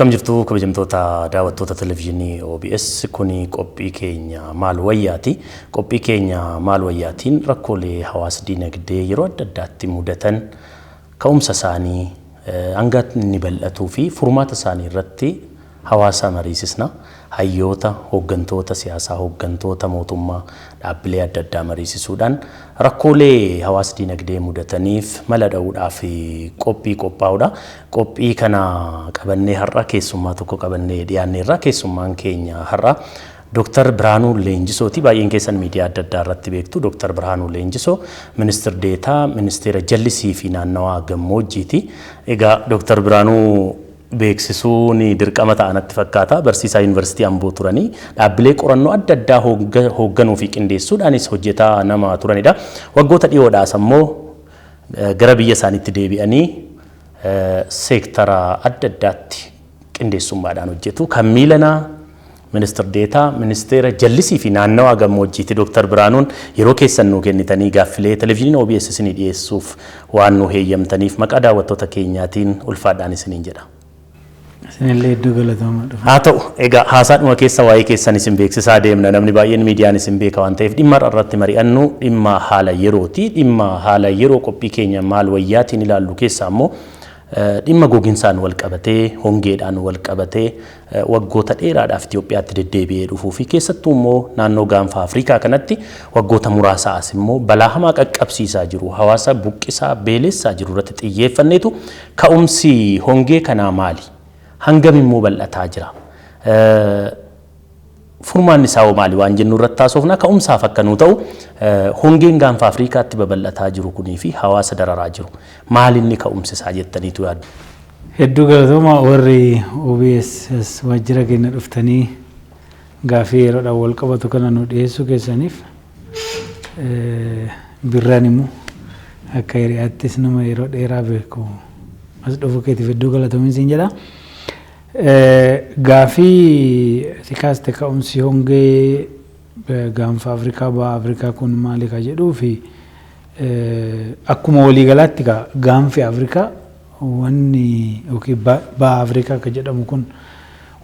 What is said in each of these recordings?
Akkam jirtu kabajamtoota daawwattoota televezyiinii OBS kuni qophii keenya maal wayyaati. Qophii keenya maal wayyaatiin rakkoolee hawaasa dinagdee yeroo adda addaatti mudatan ka'umsa isaanii hanga inni bal'atuu fi furmaata isaanii irratti hawaasa mariisisna. Hayyoota, hooggantoota siyaasaa, hooggantoota mootummaa, dhaabbilee adda addaa mariisisuudhaan rakkoolee hawaasa dinagdee mudataniif mala dha'uudhaaf qophii qophaa'uudha. Qophii kana qabannee har'a keessummaa tokko qabannee dhiyaanneerra. Keessummaan keenya har'a Dr. Birhaanuu Leenjisooti. Baay'een keessan miidiyaa adda addaa irratti beektu. Dr. Birhaanuu Leenjisoo ministeera deetaa ministeera jallisii fi naannawaa gammoojjiiti. Egaa Dr. Birhaanuu beeksisuun dirqama ta'anatti fakkaata. Barsiisaa yuunivarsiitii Amboo turanii dhaabbilee qorannoo adda addaa hoogganuu fi qindeessuudhaanis hojjetaa nama turanidha. Waggoota dhiyoodhaas ammoo gara biyya isaaniitti deebi'anii seektara adda addaatti qindeessummaadhaan hojjetu. Kan miilanaa ministeera deetaa ministeera jallisii fi naannawaa gammoojjiiti. Dr. Birhaanuun yeroo keessan nuu kennitanii gaaffilee televezyiinii OBS isinii dhiyeessuuf waan nu heeyyamtaniif maqaa daawwattoota keenyaatiin ulfaadhaan isiniin jedha. Sinillee iddoo galatooma dhufa. Haa ta'u egaa haasaadhuma keessa waa'ee keessan isin beeksisaa deemna. Namni baay'een miidiyaan isin beeka waan ta'eef dhimma irratti mari'annu dhimma haala yerooti. Dhimma haala yeroo qophii keenya maal wayyaatiin ilaallu keessaa immoo dhimma gogiinsaan wal qabatee hongeedhaan wal qabatee waggoota dheeraadhaaf Itoophiyaatti deddeebi'ee dhufuu fi keessattuu immoo naannoo gaanfa Afrikaa kanatti waggoota muraasaas immoo balaa hamaa qaqqabsiisaa jiru hawaasa buqqisaa beelessaa jiru irratti xiyyeeffanneetu ka'umsi hongee kanaa maali? Hangam immoo bal'ataa jira? Furmaan isaa hoo maali waan jennu irratti taasofna. Ka'umsaaf akka nu ta'u hongeen gaanfa Afrikaatti babal'ataa jiru kunii fi hawaasa dararaa jiru maali inni ka'umsi isaa jettaniitu yaaddu? Hedduu galatooma warri OBS waajjira keenya dhuftanii gaaffii yeroodhaan wal qabatu kana nu dhiyeessuu keessaniif birraan immoo akka hiriyaattis nama yeroo dheeraa beeku as dhufu keetiif hedduu galatoomi siin jedha. Gaaffii tikaaste ka'umsi hongee gaanfa Afrikaa ba'a Afrikaa kun maali ka jedhuu fi akkuma waliigalaatti gaanfi Afrikaa wanni yookiin ba'a Afrikaa ka jedhamu kun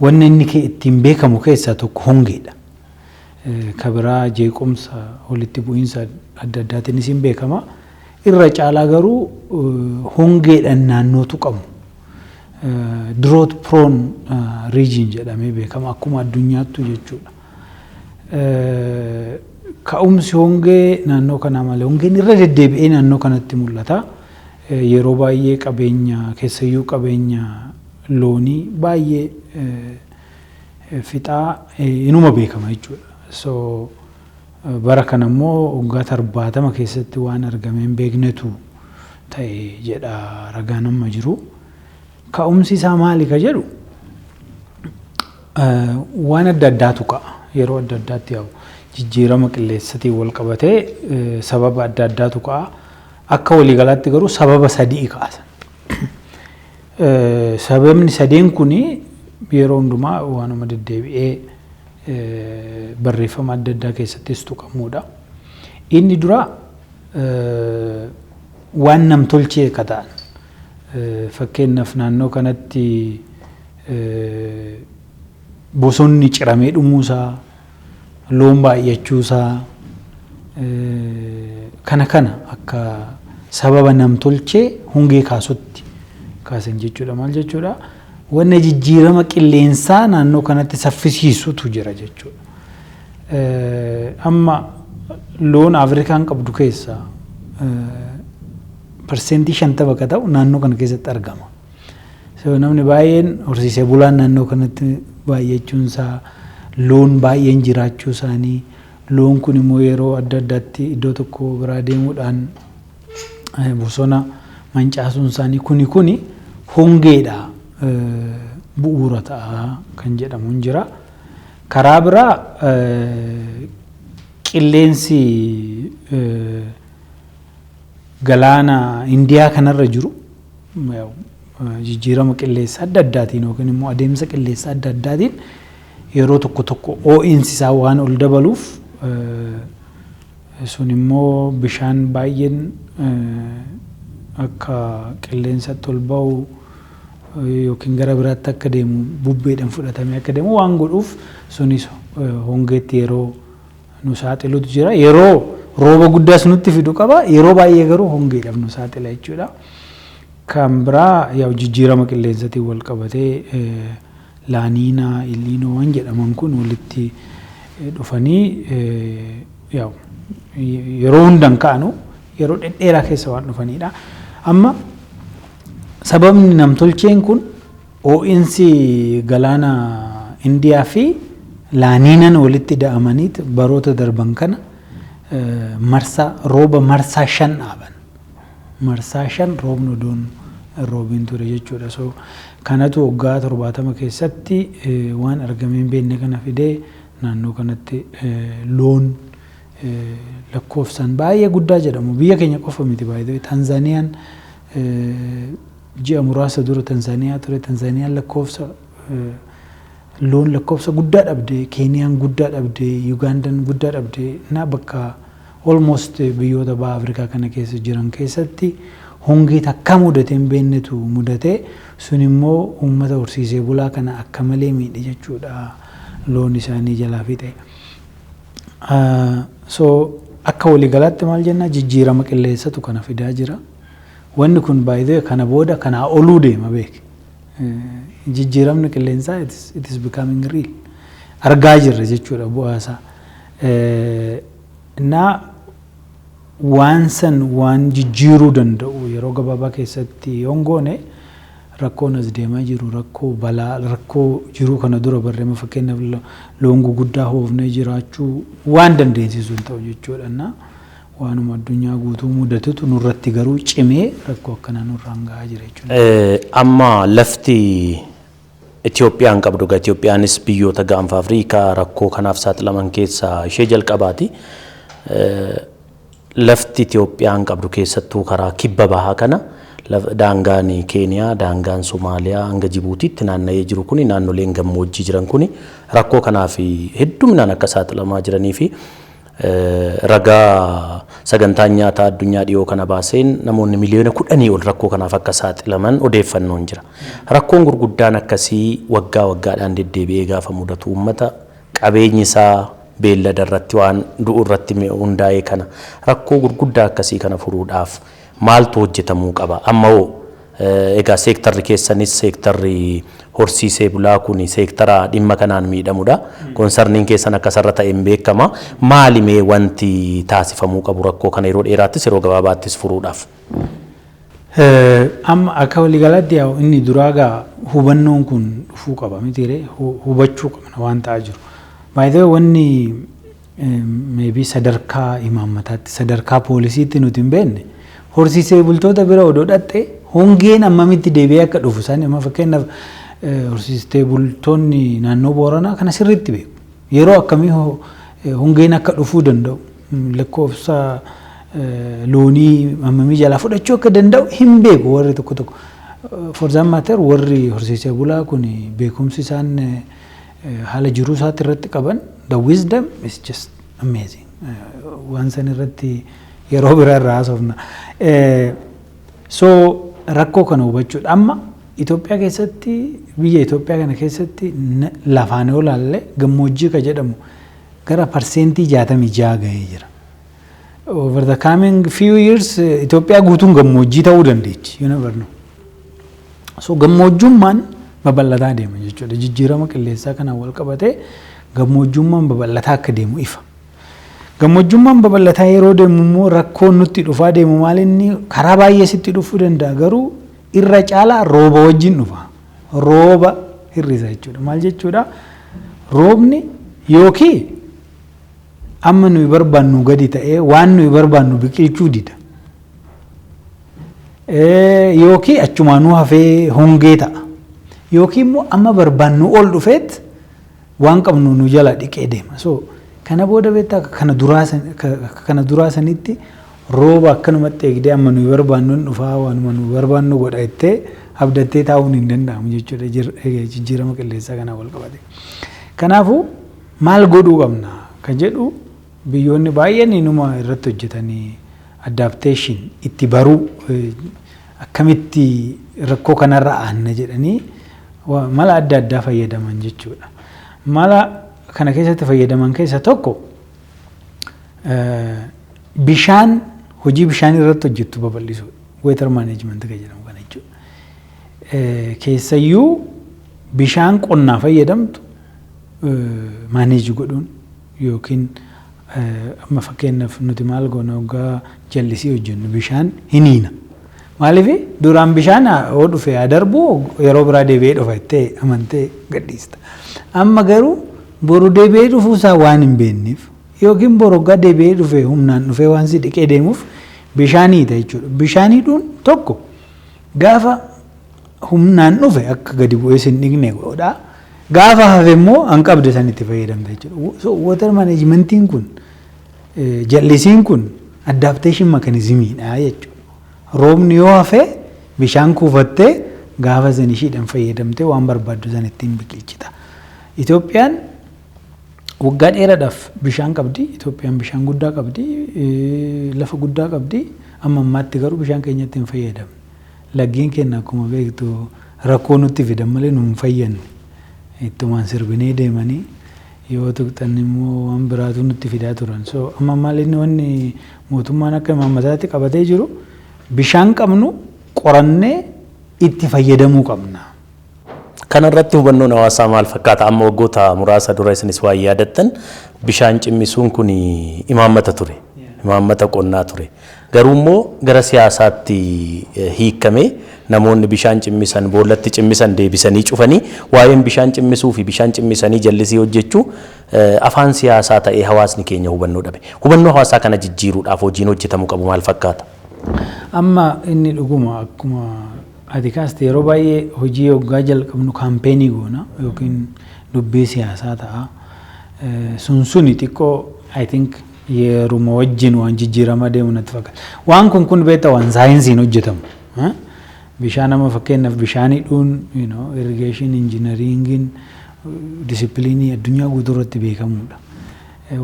wanni inni ittiin beekamu keessaa tokko hongeedha. Ka biraa jeequmsa walitti bu'iinsa adda addaatiin isin beekama. Irra caalaa garuu hongeedhaan naannootu qabu. Drought prone region jedhamee beekama akkuma addunyaattu jechuudha. Ka'umsi hongee naannoo kanaa malee hongeen irra deddeebi'ee naannoo kanatti mul'ata. Yeroo baay'ee qabeenya keessayyuu qabeenya loonii baay'ee fixaa inuma beekama jechuudha. So bara kana immoo waggaa 70 keessatti waan argame hin beeknetu ta'e jedha ragaan amma jiru. Ka'umsi isaa maali ka jedhu waan adda addaatu ka'a. Yeroo adda addaatti yaa'u jijjiirama qilleensaatiin wal qabatee sababa adda addaatu ka'a. Akka waliigalaatti garuu sababa sadii kaasan. Sababni sadeen kuni yeroo hundumaa waanuma deddeebi'ee barreeffama adda addaa keessattis tuqamuudha. Inni dura waan namtolchee ka ta'an. Fakkeenyaaf naannoo kanatti bosonni ciramee dhumuusaa, loon baay'achuusaa kana akka sababa namtolchee hongee kaasutti kaasan jechuudha. Maal jechuudha? Wanna jijjiirama qilleensaa naannoo kanatti saffisiisutu jira jechuudha. Amma loon Afrikaan qabdu keessaa persentii 50 akka ta'u naannoo kana keessatti argama. So namni baay'een horsiisee bulaan naannoo kanatti baay'achuunsaa, loon baay'een jiraachuu isaanii, loon kun immoo yeroo adda addaatti iddoo tokko biraa deemuudhaan bosona mancaasuun isaanii kuni hongeedha bu'uura ta'a kan jedhamu hin jira. Karaa biraa qilleensi galaana Indiyaa kanarra jiru jijjiirama qilleensa adda addaatiin yookiin immoo adeemsa qilleensa adda addaatiin yeroo tokko ho'iinsi isaa waan ol dabaluuf sun immoo bishaan baay'een akka qilleensatti ol ba'u yookiin gara biraatti akka deemu bubbeedhaan fudhatamee akka deemu waan godhuuf sunis hongeetti yeroo nu saaxilutu jira. Yeroo rooba guddaas nutti fidu qaba, yeroo baay'ee garuu hongeedhaaf nu saaxila jechuudha. Kan biraa yaa jijjiirama qilleensaatiin wal qabatee laaniinaa, illiinoo waan jedhaman kun walitti dhufanii yeroo hundan kaanu yeroo dhedheeraa keessa waan dhufanidha. Amma sababni namtolcheen kun ho'iinsi galaana Indiyaa fi laaniinaan walitti da'amaniit baroota darban kana rooba marsaa 5 dhaaban. Marsaa 5 roobni odoon roobiin ture jechuudha. So kanatu waggaa 70 keessatti waan argamee hin beekne kana fidee naannoo kanatti loon lakkoofsaan baay'ee guddaa jedhamu. Biyya keenya qofa miti baay'ee. Tanzaaniyaan ji'a muraasa dura Tanzaaniyaa ture. Tanzaaniyaan loon lakkoofsa guddaa dhabde, Keeniyaan guddaa dhabde, Yugaandaan guddaa dhabde. Na bakka almost biyyoota baha Afrikaa kana keessa jiran keessatti hongee takka mudate hin beeknetu mudate. Sun immoo uummata horsiisee bulaa kana akka malee miidhe jechuudha. Loon isaanii jalaa fixe. So akka waliigalaatti maal jenna jijjiirama qilleensatu kana fidaa jira. Wanni kun baay'ee kana booda kana oluu deema beek. Jijjiiramni qilleensaa it is becoming real. Argaa jirra jechuudha bu'aasaa. Waan jijjiiruu danda'u yeroo gabaabaa keessatti hongoone rakkoon as deemaa jiru rakkoo jiru kana dura barreema fakkeenyaaf loon guddaa hoofnee jiraachuu waan dandeessisu hin ta'u jechuudha. Waanuma addunyaa guutuu mudatutu nurratti garuu cimee rakkoo akkanaa nurraan gahaa jira jechuudha. Amma lafti Itoophiyaan qabdu Itoophiyaanis biyyoota gaanfa Afrikaa rakkoo kanaaf saaxilaman keessaa ishee jalqabaati. Lafti Itoophiyaan qabdu keessattuu karaa kibba bahaa kana daangaan Keeniyaa, daangaan Somaaliyaa hanga Jibuutiitti naanna'ee jiru kuni naannoleen gammoojjii jiran kuni rakkoo kanaaf hedduminaan akka saaxilamaa jiranii fi ragaa sagantaan nyaataa addunyaa dhiyoo kana baaseen namoonni miliyoona 10 ol rakkoo kanaaf akka saaxilaman odeeffannoon jira. Rakkoon gurguddaan akkasii waggaa waggaadhaan deddeebi'ee gaafa mudatu uummata qabeenyi isaa beellada irratti waan du'u irratti hundaa'ee kana rakkoo gurguddaa akkasii kana furuudhaaf maaltu hojjetamuu qaba? Amma egaa seektarri keessanis seektarri horsiisee bulaa kun seektara dhimma kanaan miidhamudha. Konsarniin keessan akka sarara ta'een beekama. Maali mee wanti taasifamuu qabu rakkoo kana yeroo dheeraattis yeroo gabaabaattis furuudhaaf? Amma akka waliigalaatti inni duraagaa hubannoon kun dhufuu qaba mitiiree hubachuu qabna waan ta'aa jiru. Baay'ee wanni maybe sadarkaa imaammataatti sadarkaa poolisiitti nuti hin beekne horsiisee bultoota bira odoo dhatte hongeen ammamitti deebi'ee akka dhufu isaan amma fakkeenyaaf horsiisee bultoonni naannoo Booranaa kana sirriitti beeku. Yeroo akkamii hongeen akka dhufuu danda'u lakkoofsa loonii ammamii jalaa fudhachuu akka danda'u hin beeku warri tokko tokko. For that matter warri horsiisee bulaa kun beekumsi isaan haala jiruu isaatti irratti qaban the wisdom is just amazing. Waan san irratti yeroo biraa irraa haasofna. So rakkoo kana hubachuudha. Amma Itoophiyaa keessatti biyya Itoophiyaa kana keessatti lafaan yoo ilaalle gammoojjii ka jedhamu gara parsentii 66 gahee jira. Over the coming few years Itoophiyaa guutuun gammoojjii ta'uu dandeechi. You never know. So gammoojjummaan babal'ataa deema jechuudha. Jijjiirama qilleensaa kanaan wal qabatee gammoojjummaan babal'ataa akka deemu ifa. Gammoojjummaan babal'ataa yeroo deemu immoo rakkoon nutti dhufaa deemu maal inni karaa baay'ee sitti dhufuu danda'a garuu irra caalaa rooba wajjin dhufa. Rooba hir'isa jechuudha. Maal jechuudha? Roobni yookiin amma nuyi barbaannu gadi ta'ee waan nuyi barbaannu biqilchuu dida. Yookiin achumaanuu hafee hongee ta'a. Yookiin immoo amma barbaannu ol dhufeet waan qabnu nu jala dhiqee deema. So kana booda beektaa kana duraa sanitti rooba akkanumatti eegdee amma nuyi barbaannu dhufaa waanuma nuyi barbaannu godha jettee abdattee taa'uun hin danda'amu jechuudha jijjiirama qilleensaa kanaan wal qabate. Kanaafuu maal godhuu qabna kan jedhu biyyoonni baay'een inuma irratti hojjetanii adaptation itti baruu akkamitti rakkoo kanarra aanna jedhanii mala adda addaa fayyadaman jechuudha. Mala kana keessatti fayyadaman keessa tokko bishaan hojii bishaan irratti hojjettu babal'isuudha. Water management kan jedhamu kana jechuudha. Keessayyuu bishaan qonnaa fayyadamtu maaneejii godhuun yookiin amma fakkeenyaaf nuti maal goona waggaa jallisii hojjennu bishaan hiniina. Maaliif duraan bishaan yoo dhufe haa darbu yeroo biraa deebi'ee dhufa jettee amantee gadhiista. Amma garuu boru deebi'ee dhufuusaa waan hin beekneef yookiin boru waggaa deebi'ee dhufe humnaan dhufee waan si dhiqee deemuuf bishaaniidha jechuudha. Bishaaniidhuun tokko gaafa humnaan dhufe akka gadi bu'ee sin dhiqne godhaa. Gaafa hafe immoo hanqabde sanitti fayyadamta jechuudha. So water managementiin kun jallisiin kun adaptation mechanismiidha jechuudha. Roobni yoo hafe bishaan kuufattee gaafa san ishiidhaan fayyadamtee waan barbaaddu san ittiin biqilchita. Itoophiyaan waggaa dheeraadhaaf bishaan qabdi. Itoophiyaan bishaan guddaa qabdi. Lafa guddaa qabdi. Amma ammaatti garuu bishaan keenyatti hin fayyadamne. Laggeen keenya akkuma beektu rakkoo nutti fidan malee nu hin fayyadne. Ittumaan sirbinee deemanii yoo tuqxan immoo waan biraatu nutti fidaa turan. So amma maal inni wanni mootummaan akka imaammataatti qabatee jiru bishaan qabnu qorannee itti fayyadamuu qabna. Kanarratti hubannoon hawaasaa maal fakkaata? Amma waggoota muraasa dura isinis waa yaadattan bishaan cimmisuun kun imaammata ture. Imaammata qonnaa ture. Garuu immoo gara siyaasaatti hiikamee namoonni bishaan cimmisan boollatti cimmisan deebisanii cufanii waa'een bishaan cimmisuu fi bishaan cimmisanii jallisii hojjechuu afaan siyaasaa ta'ee hawaasni keenya hubannoo dhabe. Hubannoo hawaasaa kana jijjiiruudhaaf hojiin hojjetamuu qabu maal fakkaata? Amma inni dhuguma akkuma ati kaaste yeroo baay'ee hojii hoggaa jalqabnu kaampeenii goona yookiin dubbii siyaasaa ta'a. Suni xiqqoo I think yeruma wajjin waan jijjiirama deemu natti fakkaata. Waan kun beektaa waan saayinsiin hojjetamu. Bishaan amma fakkeenyaaf bishaaniidhuun irrigation engineeringiin disipiliinii addunyaa guutuurratti beekamuudha.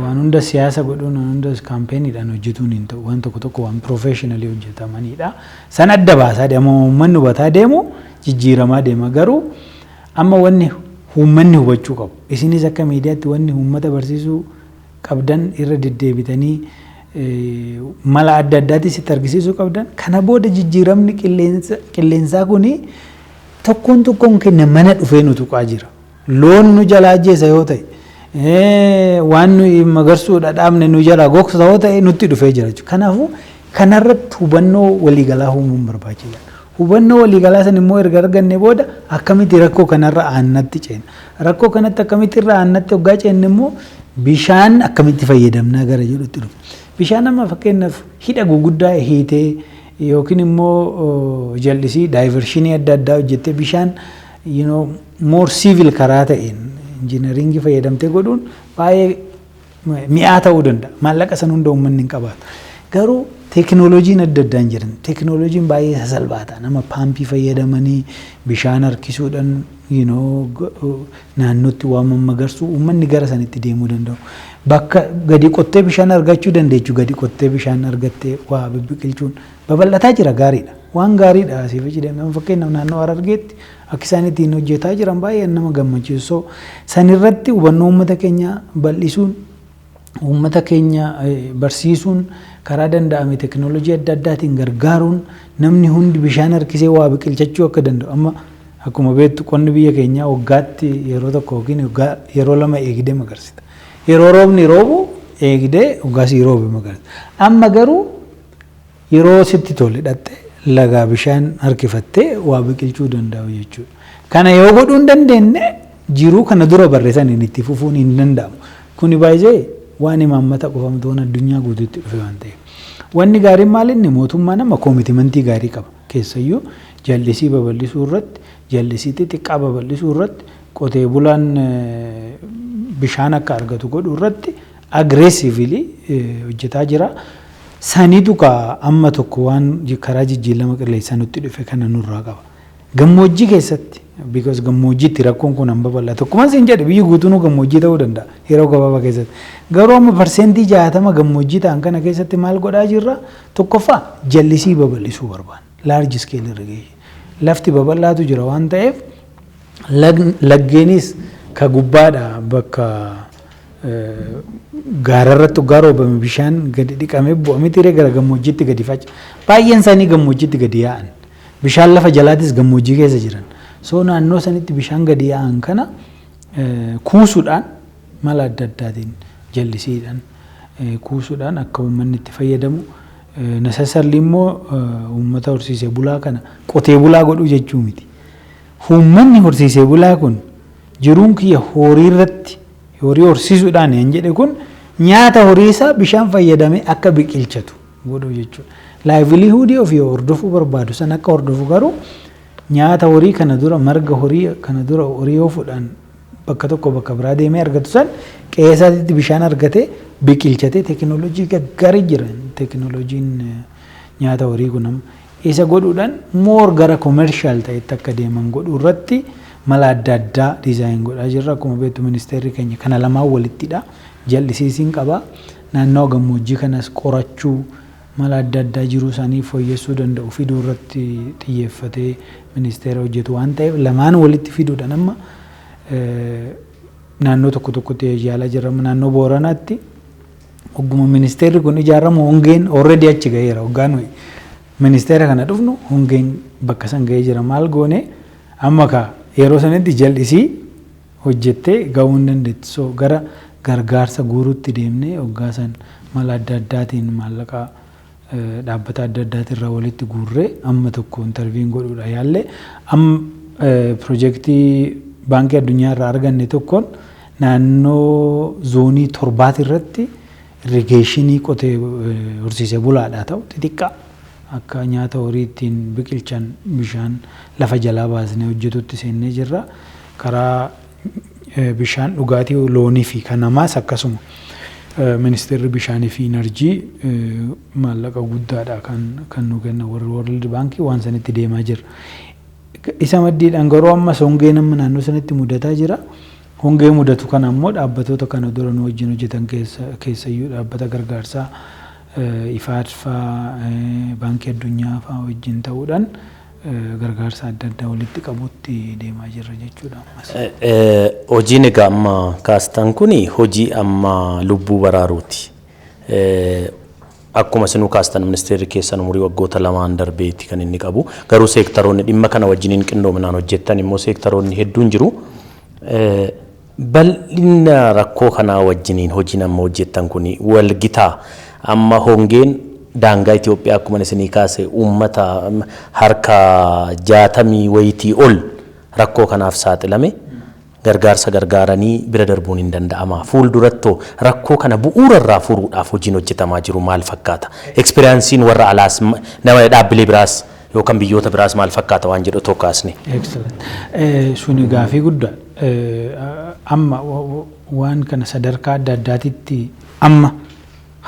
Waan hunda siyaasa godhuun waan hunda kaampeenidhaan hojjetuun hin ta'u waan tokko waan professionally hojjetamanidha. San adda baasaa deema uummanni hubataa deemu jijjiiramaa deema. Garuu amma wanni uummanni hubachuu qabu. Isinis akka miidiyaatti wanni uummata barsiisuu qabdan irra deddeebitanii mala adda addaatis itti argisiisuu qabdan. Kana booda jijjiiramni qilleensaa kuni tokkoon kenna mana dhufee nu tuqaa jira. Loon nu jalaa ajjeesa yoo ta'e waan nuyi magarsuudha dhaabne nu jalaa gogsa yoo ta'e nutti dhufee jira jechuudha. Kanaafuu kanarratti hubannoo waliigalaa uumuun barbaachisaadha. Hubannoo waliigalaa san immoo erga arganne booda akkamitti rakkoo kanarra aannatti ceena. Rakkoo kanatti akkamitti irra aannatti hoggaa ceenne immoo bishaan akkamitti fayyadamnaa gara jedhutti dhufu. Bishaan amma fakkeenyaaf hidha guguddaa hiitee yookiin immoo jallisii daayivarshinii adda addaa hojjettee bishaan more civil karaa ta'een injiinaringii fayyadamtee godhuun baay'ee mi'aa ta'uu danda'a. Maallaqa san hunda uummanni hin qabaatu. Garuu teekinooloojiin adda addaan jiran teekinooloojiin baay'ee sasalphaata. Nama paampii fayyadamanii bishaan harkisuudhaan naannootti waan mammagarsuu uummanni gara sanitti deemuu danda'u. Bakka gadi qottee bishaan argachuu dandeechu gadi qottee bishaan argattee waa biqilchuun babal'ataa jira gaariidha. Waan gaariidha asiif jedhama. Fakkeenyaaf naannoo Harargeetti akka isaan ittiin hojjetaa jiran baay'ee nama gammachiisu. Sanirratti hubannoo uummata keenya bal'isuun uummata keenya barsiisuun karaa danda'ame teekinooloojii adda addaatiin gargaaruun namni hundi bishaan harkisee waa biqilchachuu akka danda'u. Amma akkuma beektu qonni biyya keenyaa waggaatti yeroo tokko yookiin yeroo lama eegdee magarsita. Yeroo roobni roobu eegdee waggaasii roobe magarsita. Amma garuu yeroo sitti tole dhatte lagaa bishaan harkifattee waa biqilchuu danda'u jechuudha. Kana yoo godhuu hin dandeenye jiruu kana dura barreessaniin itti fufuun hin danda'amu. Kuni baay'ee waan imaammata qofamtu waan addunyaa guutuutti dhufe waan ta'eef. Wanni gaariin maalinni mootummaa nama koomitimentii gaarii qaba. Keessayyuu jallisii babal'isuu irratti jallisii xixiqqaa babal'isuu irratti qotee bulaan bishaan akka argatu godhuu irratti agreessivili hojjetaa jira. Saniitu amma tokko waan karaa jijjiirama qilleensaa nutti dhufe kana nurraa qaba. Gammoojjii keessatti because gammoojjiitti rakkoon kun hamba bal'ata. Akkuma isin jedhe biyyi guutuun gammoojjii ta'uu danda'a yeroo gabaabaa keessatti. Garuu amma % 60 gammoojjii ta'an kana keessatti maal godhaa jirra? Tokkoffaa jallisii babal'isuu barbaanna. large scale irrigation. Lafti babal'aatu jira waan ta'eef laggeenis ka gubbaadha bakka gaararratti waggaa roobame bishaan gadi dhiqamee bu'amee tiree gara gammoojjiitti gadi faca. Baay'een isaanii gammoojjiitti gadi yaa'an. Bishaan lafa jalaatis gammoojjii keessa jiran. So naannoo sanitti bishaan gadi yaa'an kana kuusuudhaan mala adda addaatiin jallisiidhaan kuusuudhaan akka uummanni itti fayyadamu. Necessarily immoo uummata horsiisee bulaa kana qotee bulaa godhuu jechuu miti. Uummanni horsiisee bulaa kun jiruun kiyya horii irratti horii horsiisuudhaan hin jedhe kun nyaata horii isaa bishaan fayyadamee akka biqilchatu godhuu jechuudha. Livelihood ofii hordofuu barbaadu san akka hordofu garuu nyaata horii kana dura marga horii kana dura horii oofuudhaan bakka tokko bakka biraa deemee argatu san qe'ee isaatti bishaan argatee biqilchatee teekinooloojii gaggaarii jiran teekinooloojiin nyaata horii kun isa godhuudhaan moor gara koomershaal ta'etti akka deeman godhuu irratti mala adda addaa diizaayin godhaa jirra. Akkuma beektu ministeerri keenya kana lamaan walittidha. Jallisiisiin qaba. Naannoo gammoojjii kanas qorachuu mala adda addaa jiruu isaanii fooyyessuu danda'u fiduu irratti xiyyeeffatee ministeera hojjetu waan ta'eef lamaan walitti fiduudhaan amma naannoo tokko tokkotti yaalaa jirra. Naannoo Booranaatti ogguma ministeerri kun ijaaramu hongeen already achi gaheera. Hoggaan ministeera kana dhufnu hongeen bakka san gahee jira. Maal goone amma ka yeroo sanatti jal'isii hojjettee gahuu hin dandeetti. So gara gargaarsa guuruutti deemnee hoggaa san mala adda addaatiin maallaqa dhaabbata adda addaatirraa walitti guurree amma tokko interviin godhuudha yaallee amma piroojeektii baankii addunyaa irraa arganne tokkoon naannoo zoonii 7 irratti irrigeeshinii qotee horsiisee bulaadhaa ta'u xixiqqaa akka nyaata horii ittiin biqilchan bishaan lafa jalaa baasnee hojjetutti seennee jirra. Karaa bishaan dhugaatii loonii fi kan namaas akkasuma ministeerri bishaanii fi enerjii maallaqa guddaadha kan nu kenna warri World Bank waan sanitti deemaa jira. Isa maddiidhaan garuu ammas hongeen amma naannoo sanitti mudataa jira. Hongee mudatu kana ammoo dhaabbatoota kana dura nu wajjin hojjetan keessayyuu dhaabbata gargaarsaa ifaat faa baankii addunyaa faa wajjin ta'uudhaan gargaarsa adda addaa walitti qabutti deemaa jirra jechuudha. Hojiin egaa amma kaastan kuni hojii amma lubbuu baraaruuti. Akkuma isinuu kaastan ministeerri keessan umurii waggoota 2 darbeetti kan inni qabu. Garuu seektaroonni dhimma kana wajjiniin qindoominaan hojjettan immoo seektaroonni hedduun jiru. Bal'ina rakkoo kanaa wajjiniin hojiin amma hojjettan kuni wal gitaa amma hongeen daangaa Itoophiyaa akkuma isinii kaase uummata harka 60 wayitii ol rakkoo kanaaf saaxilame gargaarsa gargaaranii bira darbuun hin danda'ama. Fuulduratti rakkoo kana bu'uurarraa furuudhaaf hojiin hojjetamaa jiru maal fakkaata? Eksperiyaansiin warra alaas nama dhaabbilee biraas yookaan biyyoota biraas maal fakkaata waan jedhu tokkaasni. Excellent. Suni gaafii guddaa. Amma waan kana sadarkaa adda addaatitti amma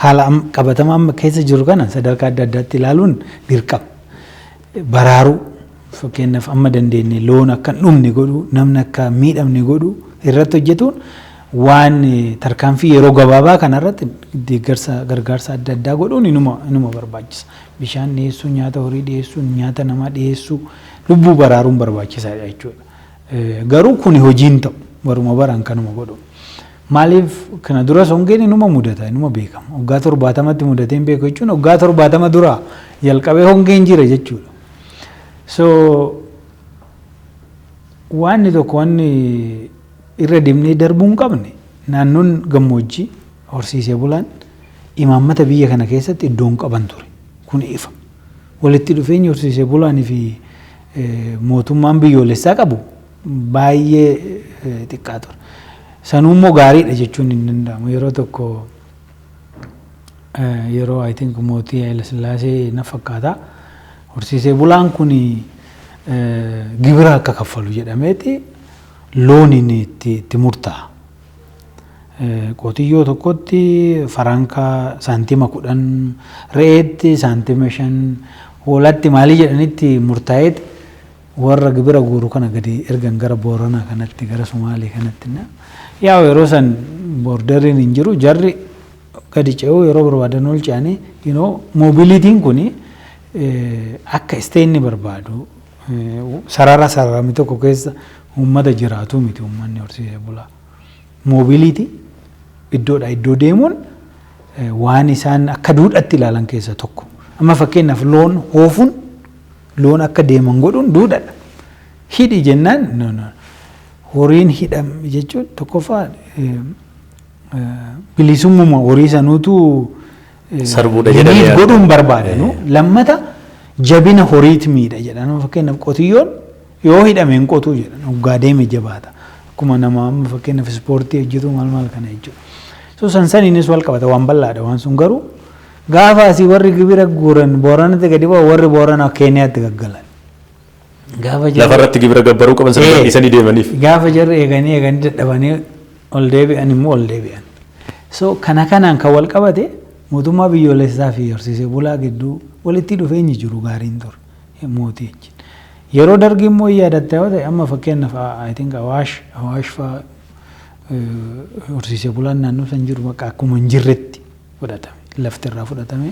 haala qabatama amma keessa jiru kana sadarkaa adda addaatti ilaaluun dirqama. Baraaruu fakkeenyaaf amma dandeenye loon akka hin dhumne godhuu namni akka miidhamne godhuu irratti hojjetuun waan tarkaanfii yeroo gabaabaa kanarratti gargaarsa adda addaa godhuun inuma barbaachisa. Bishaan dhiyeessuu, nyaata horii dhiyeessuu, nyaata namaa dhiyeessuu, lubbuu baraaruun barbaachisaadha jechuudha. Garuu kuni hojiin ta'u waruma baraan kanuma godhu. Maaliif kana dura hongeen inuma mudata inuma beekama. Waggaa 70tti mudatee hin beeku jechuun waggaa 70 dura jalqabee hongeen jira jechuudha. So wanni tokko wanni irra deemnee darbuu hin qabne naannoon gammoojjii horsiisee bulaan imaammata biyya kana keessatti iddoo hin qaban ture. Kun ifa. Walitti dhufeenyi horsiisee bulaanii fi mootummaan biyyoolessaa qabu baay'ee xiqqaa ture. Sanuummoo gaariidha jechuun hin danda'amu. Yeroo tokko yeroo I think mootii Haayile Sillaasee na fakkaata horsiisee bulaan kun gibira akka kaffalu jedhameeti looniin itti murtaa'a. Qotiyyoo tokkotti farankaa saantima 10 re'eetti saantima 5 hoolatti maalii jedhanitti murtaa'eeti warra gibira guuru kana gadi ergan gara Booranaa kanatti gara Sumaalee kanatti yaa yeroo san boorderiin hin jiru jarri gadi ce'uu yeroo barbaadan ol ce'anii mobiliitiin kuni akka isteenni barbaadu sararami tokko keessa uummata jiraatu miti uummanni horsiisee bulaa. Moobiliitii iddoodhaa iddoo deemuun waan isaan akka duudhaatti ilaalan keessaa tokko. Amma fakkeenyaaf loon oofuun loon akka deeman godhuun duudhaadha. Hidhi jennaan horiin hidham jechuun tokkoffaa bilisummaa horii sanuutu sarbuudha jedhamee godhuun barbaadanu lammata jabina horiiti miidha jedhan fakkeenyaaf qotiyyoon yoo hidhame hin qotuu jedhan hoggaa deeme jabaata akkuma nama amma fakkeenyaaf ispoortii hojjetu maal kana jechuudha. So sansaniinis wal qabata waan bal'aadha waan sun garuu gaafa asii warri gibira guuran booranatti gadi bu'a warri boorana Keeniyaatti gaggalan. Lafarratti gibira gabbaruu qaban sana dhiisanii deemaniif. Gaafa jarri eeganii dadhabanii ol deebi'an immoo ol deebi'an. So kanaan kan wal qabate mootummaa biyyoolessaa fi horsiisee bulaa gidduu walitti dhufeenyi jiru gaariin ture mootii wajjin. Yeroo dargi immoo yaadatta yoo ta'e amma fakkeenyaaf I think Awaash fa'aa horsiisee bulaan naannoo san jiru bakka akkuma hin jirretti fudhatame lafti irraa fudhatame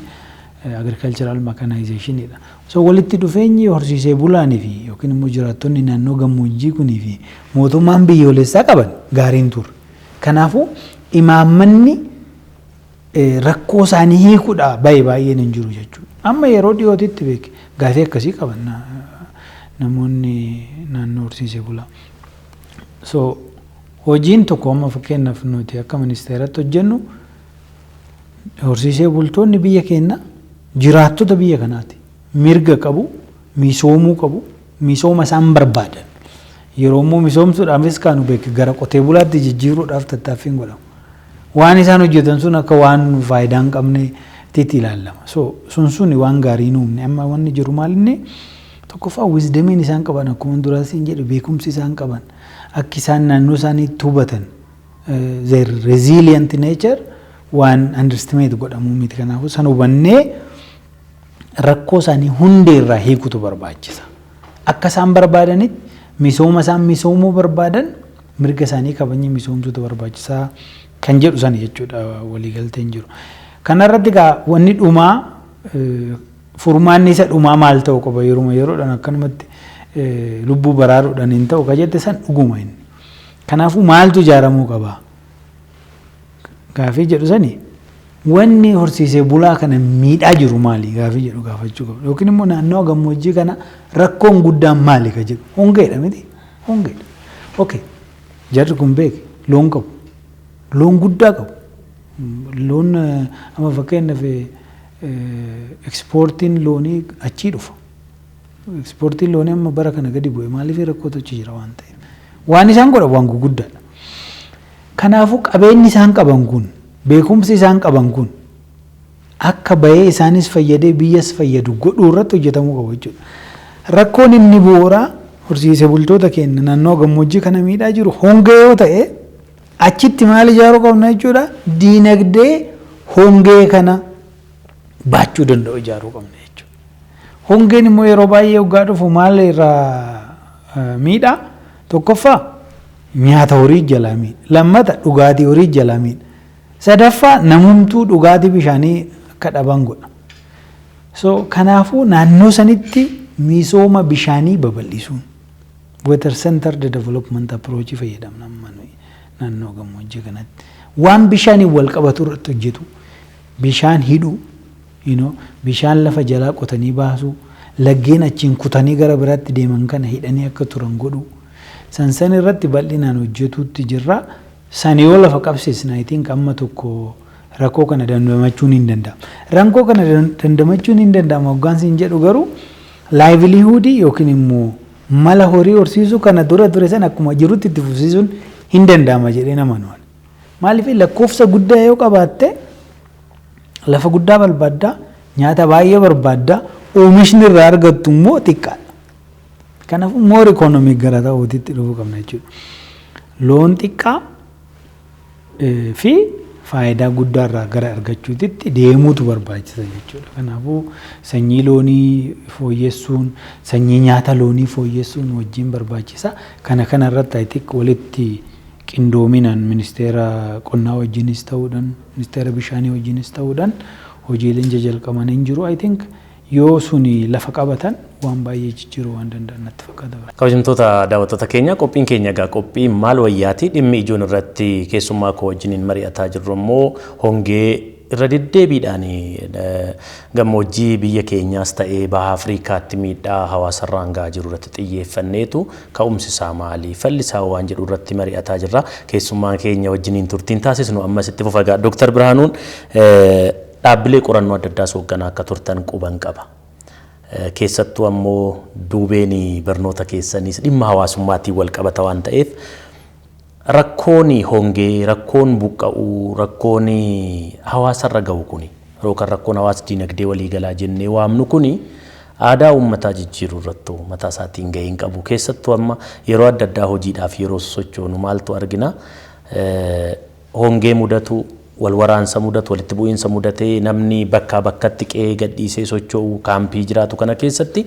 agricultural mechanizationiidha. So walitti dhufeenyi horsiisee bulaanii fi yookiin immoo jiraattonni naannoo gammoojjii kunii fi mootummaan biyyoolessaa qaban gaariin ture. Kanaafuu imaammanni rakkoo isaanii hiikuudha baay'een hin jiru jechuudha. Amma yeroo dhiyootitti beeke gaafii akkasii qaban namoonni naannoo horsiisee bulaa. So hojiin tokko amma fakkeenyaaf nuti akka ministeeratti hojjennu horsiisee bultoonni biyya keenya jiraattota biyya kanaati. Mirga qabu, misoomuu qabu, misooma isaan barbaadan. Yeroo immoo misoomsuudhaafis kaanu beeke gara qotee bulaatti jijjiiruudhaaf tattaaffiin godhamu. Waan isaan hojjetan sun akka waan faayidaa hin qabneetti ilaalama. So sun waan gaarii nuumne amma wanni jiru maalinni tokkoffaa wisdamiin isaan qaban akkuma duraasiin jedhu beekumsi isaan qaban akka isaan naannoo isaaniitti hubatan their resilient nature waan underestimate godhamuu miti. Kanaafuu san hubannee rakkoo isaanii hundee irraa hiikutu barbaachisa. Akka isaan barbaadanitti misooma isaan misoomuu barbaadan mirga isaanii kabajanii misoomsuutu barbaachisaa kan jedhu sana jechuudha waliigalteen jiru. Kanarratti egaa wanni dhumaa furmaanni isa dhumaa maal ta'u qaba yeroodhaan akkanumatti lubbuu baraaruudhaan hin ta'u ka jette san dhuguma inni. Kanaafuu maaltu ijaaramuu qaba? Gaafii jedhu sani wanni horsiisee bulaa kana miidhaa jiru maali gaafii jedhu gaafachuu qaba. Yookiin immoo naannoo gammoojjii kana rakkoon guddaan maali ka jedhu hongeedha miti hongeedha. Okay jarri kun beeke loon qabu loon guddaa qabu loon amma fakkeenyaaf ekspoortiin loonii achii dhufa. Ekspoortiin loonii amma bara kana gadi bu'e maaliif rakkootu achi jira waan ta'eef waan isaan godhan waan guguddaadha. Kanaafuu qabeenyi isaan qaban kun beekumsi isaan qaban kun akka bahee isaanis fayyadee biyyas fayyadu godhuu irratti hojjetamuu qabu jechuudha. Rakkoon inni bu'uuraa horsiisee bultoota keenya naannoo gammoojjii kana miidhaa jiru hongee yoo ta'e achitti maal ijaaruu qabna jechuudha. Diinagdee hongee kana baachuu danda'u ijaaruu qabna jechuudha. Hongeen immoo yeroo baay'ee waggaa dhufu maal irraa miidhaa? Tokkoffaa nyaata horii jalaa miidha. Lammata dhugaatii horii jalaa miidha. Sadaffaa namumtuu dhugaatii bishaanii akka dhaban godha. So kanaafuu naannoo sanitti misooma bishaanii babal'isuun water centered development approach fayyadamna naannoo gammoojjii kanatti. Waan bishaanii wal qabatu irratti hojjetu bishaan hidhuu bishaan lafa jalaa qotanii baasuu laggeen achiin kutanii gara biraatti deeman kana hidhanii akka turan godhuu sansan irratti bal'inaan hojjetuutti jirra. Sani yoo lafa qabsiisna I think amma tokko rakkoo kana dandamachuun hin danda'amu. Rakkoo kana dandamachuun hin danda'amu hoggaansi hin jedhu garuu laayivilihuudii yookiin immoo mala horii horsiisuu kana dura ture san akkuma jirutti itti fufsiisuun hin danda'ama jedhee nama nuwal. Maaliif lakkoofsa guddaa yoo qabaatte lafa guddaa barbaaddaa nyaata baay'ee barbaaddaa oomishni irraa argattu immoo xiqqaadha. Kanaafuu moor ikoonoomii gara ta'uutitti dhufuu qabna jechuudha. Loon xiqqaa fi faayidaa guddaa irraa gara argachuutitti deemuutu barbaachisa jechuudha. Kanaafuu sanyii loonii fooyyessuun sanyii nyaata loonii fooyyessuun wajjin barbaachisa. Kana irratti I think walitti qindoominaan ministeera qonnaa wajjinis ta'uudhaan ministeera bishaanii wajjinis ta'uudhaan hojiileen jalqaban hin jiru. I think yoo suni lafa qabatan waan baay'ee jijjiiruu waan danda'an natti fakkaata. Kabajamtoota daawwattoota keenya qophiin keenya egaa qophii maal wayyaati dhimmi ijoon irratti keessummaa koo wajjiniin mari'ataa jirru immoo hongee irra deddeebiidhaan gammoojjii biyya keenyaas ta'ee baha Afrikaatti miidhaa hawaasarraan gahaa jiru irratti xiyyeeffanneetu ka'umsi isaa maali fallisaa waan jedhu irratti mari'ataa jirra. Keessummaa keenya wajjiniin turtiin taasisnu ammas itti fufa. Dr. Birhaanuun dhaabbilee qorannoo adda addaa hoogganaa akka turtan quban qaba. Keessattuu ammoo duubeen barnoota keessanis dhimma hawaasummaatiin wal qabata waan ta'eef rakkoon hongee, rakkoon buqqa'uu, rakkoon hawaasarra gahu kuni yookaan rakkoon hawaas dinagdee waliigalaa jennee waamnu kuni aadaa uummataa jijjiiruu irratti mataa isaatiin gahee hin qabu. Keessattuu amma yeroo adda addaa hojiidhaaf yeroo sochoonu maaltu argina hongee mudatu wal waraansa mudatu walitti bu'iinsa mudatee namni bakkaa bakkatti qe'ee gadhiisee socho'u kaampii jiraatu kana keessatti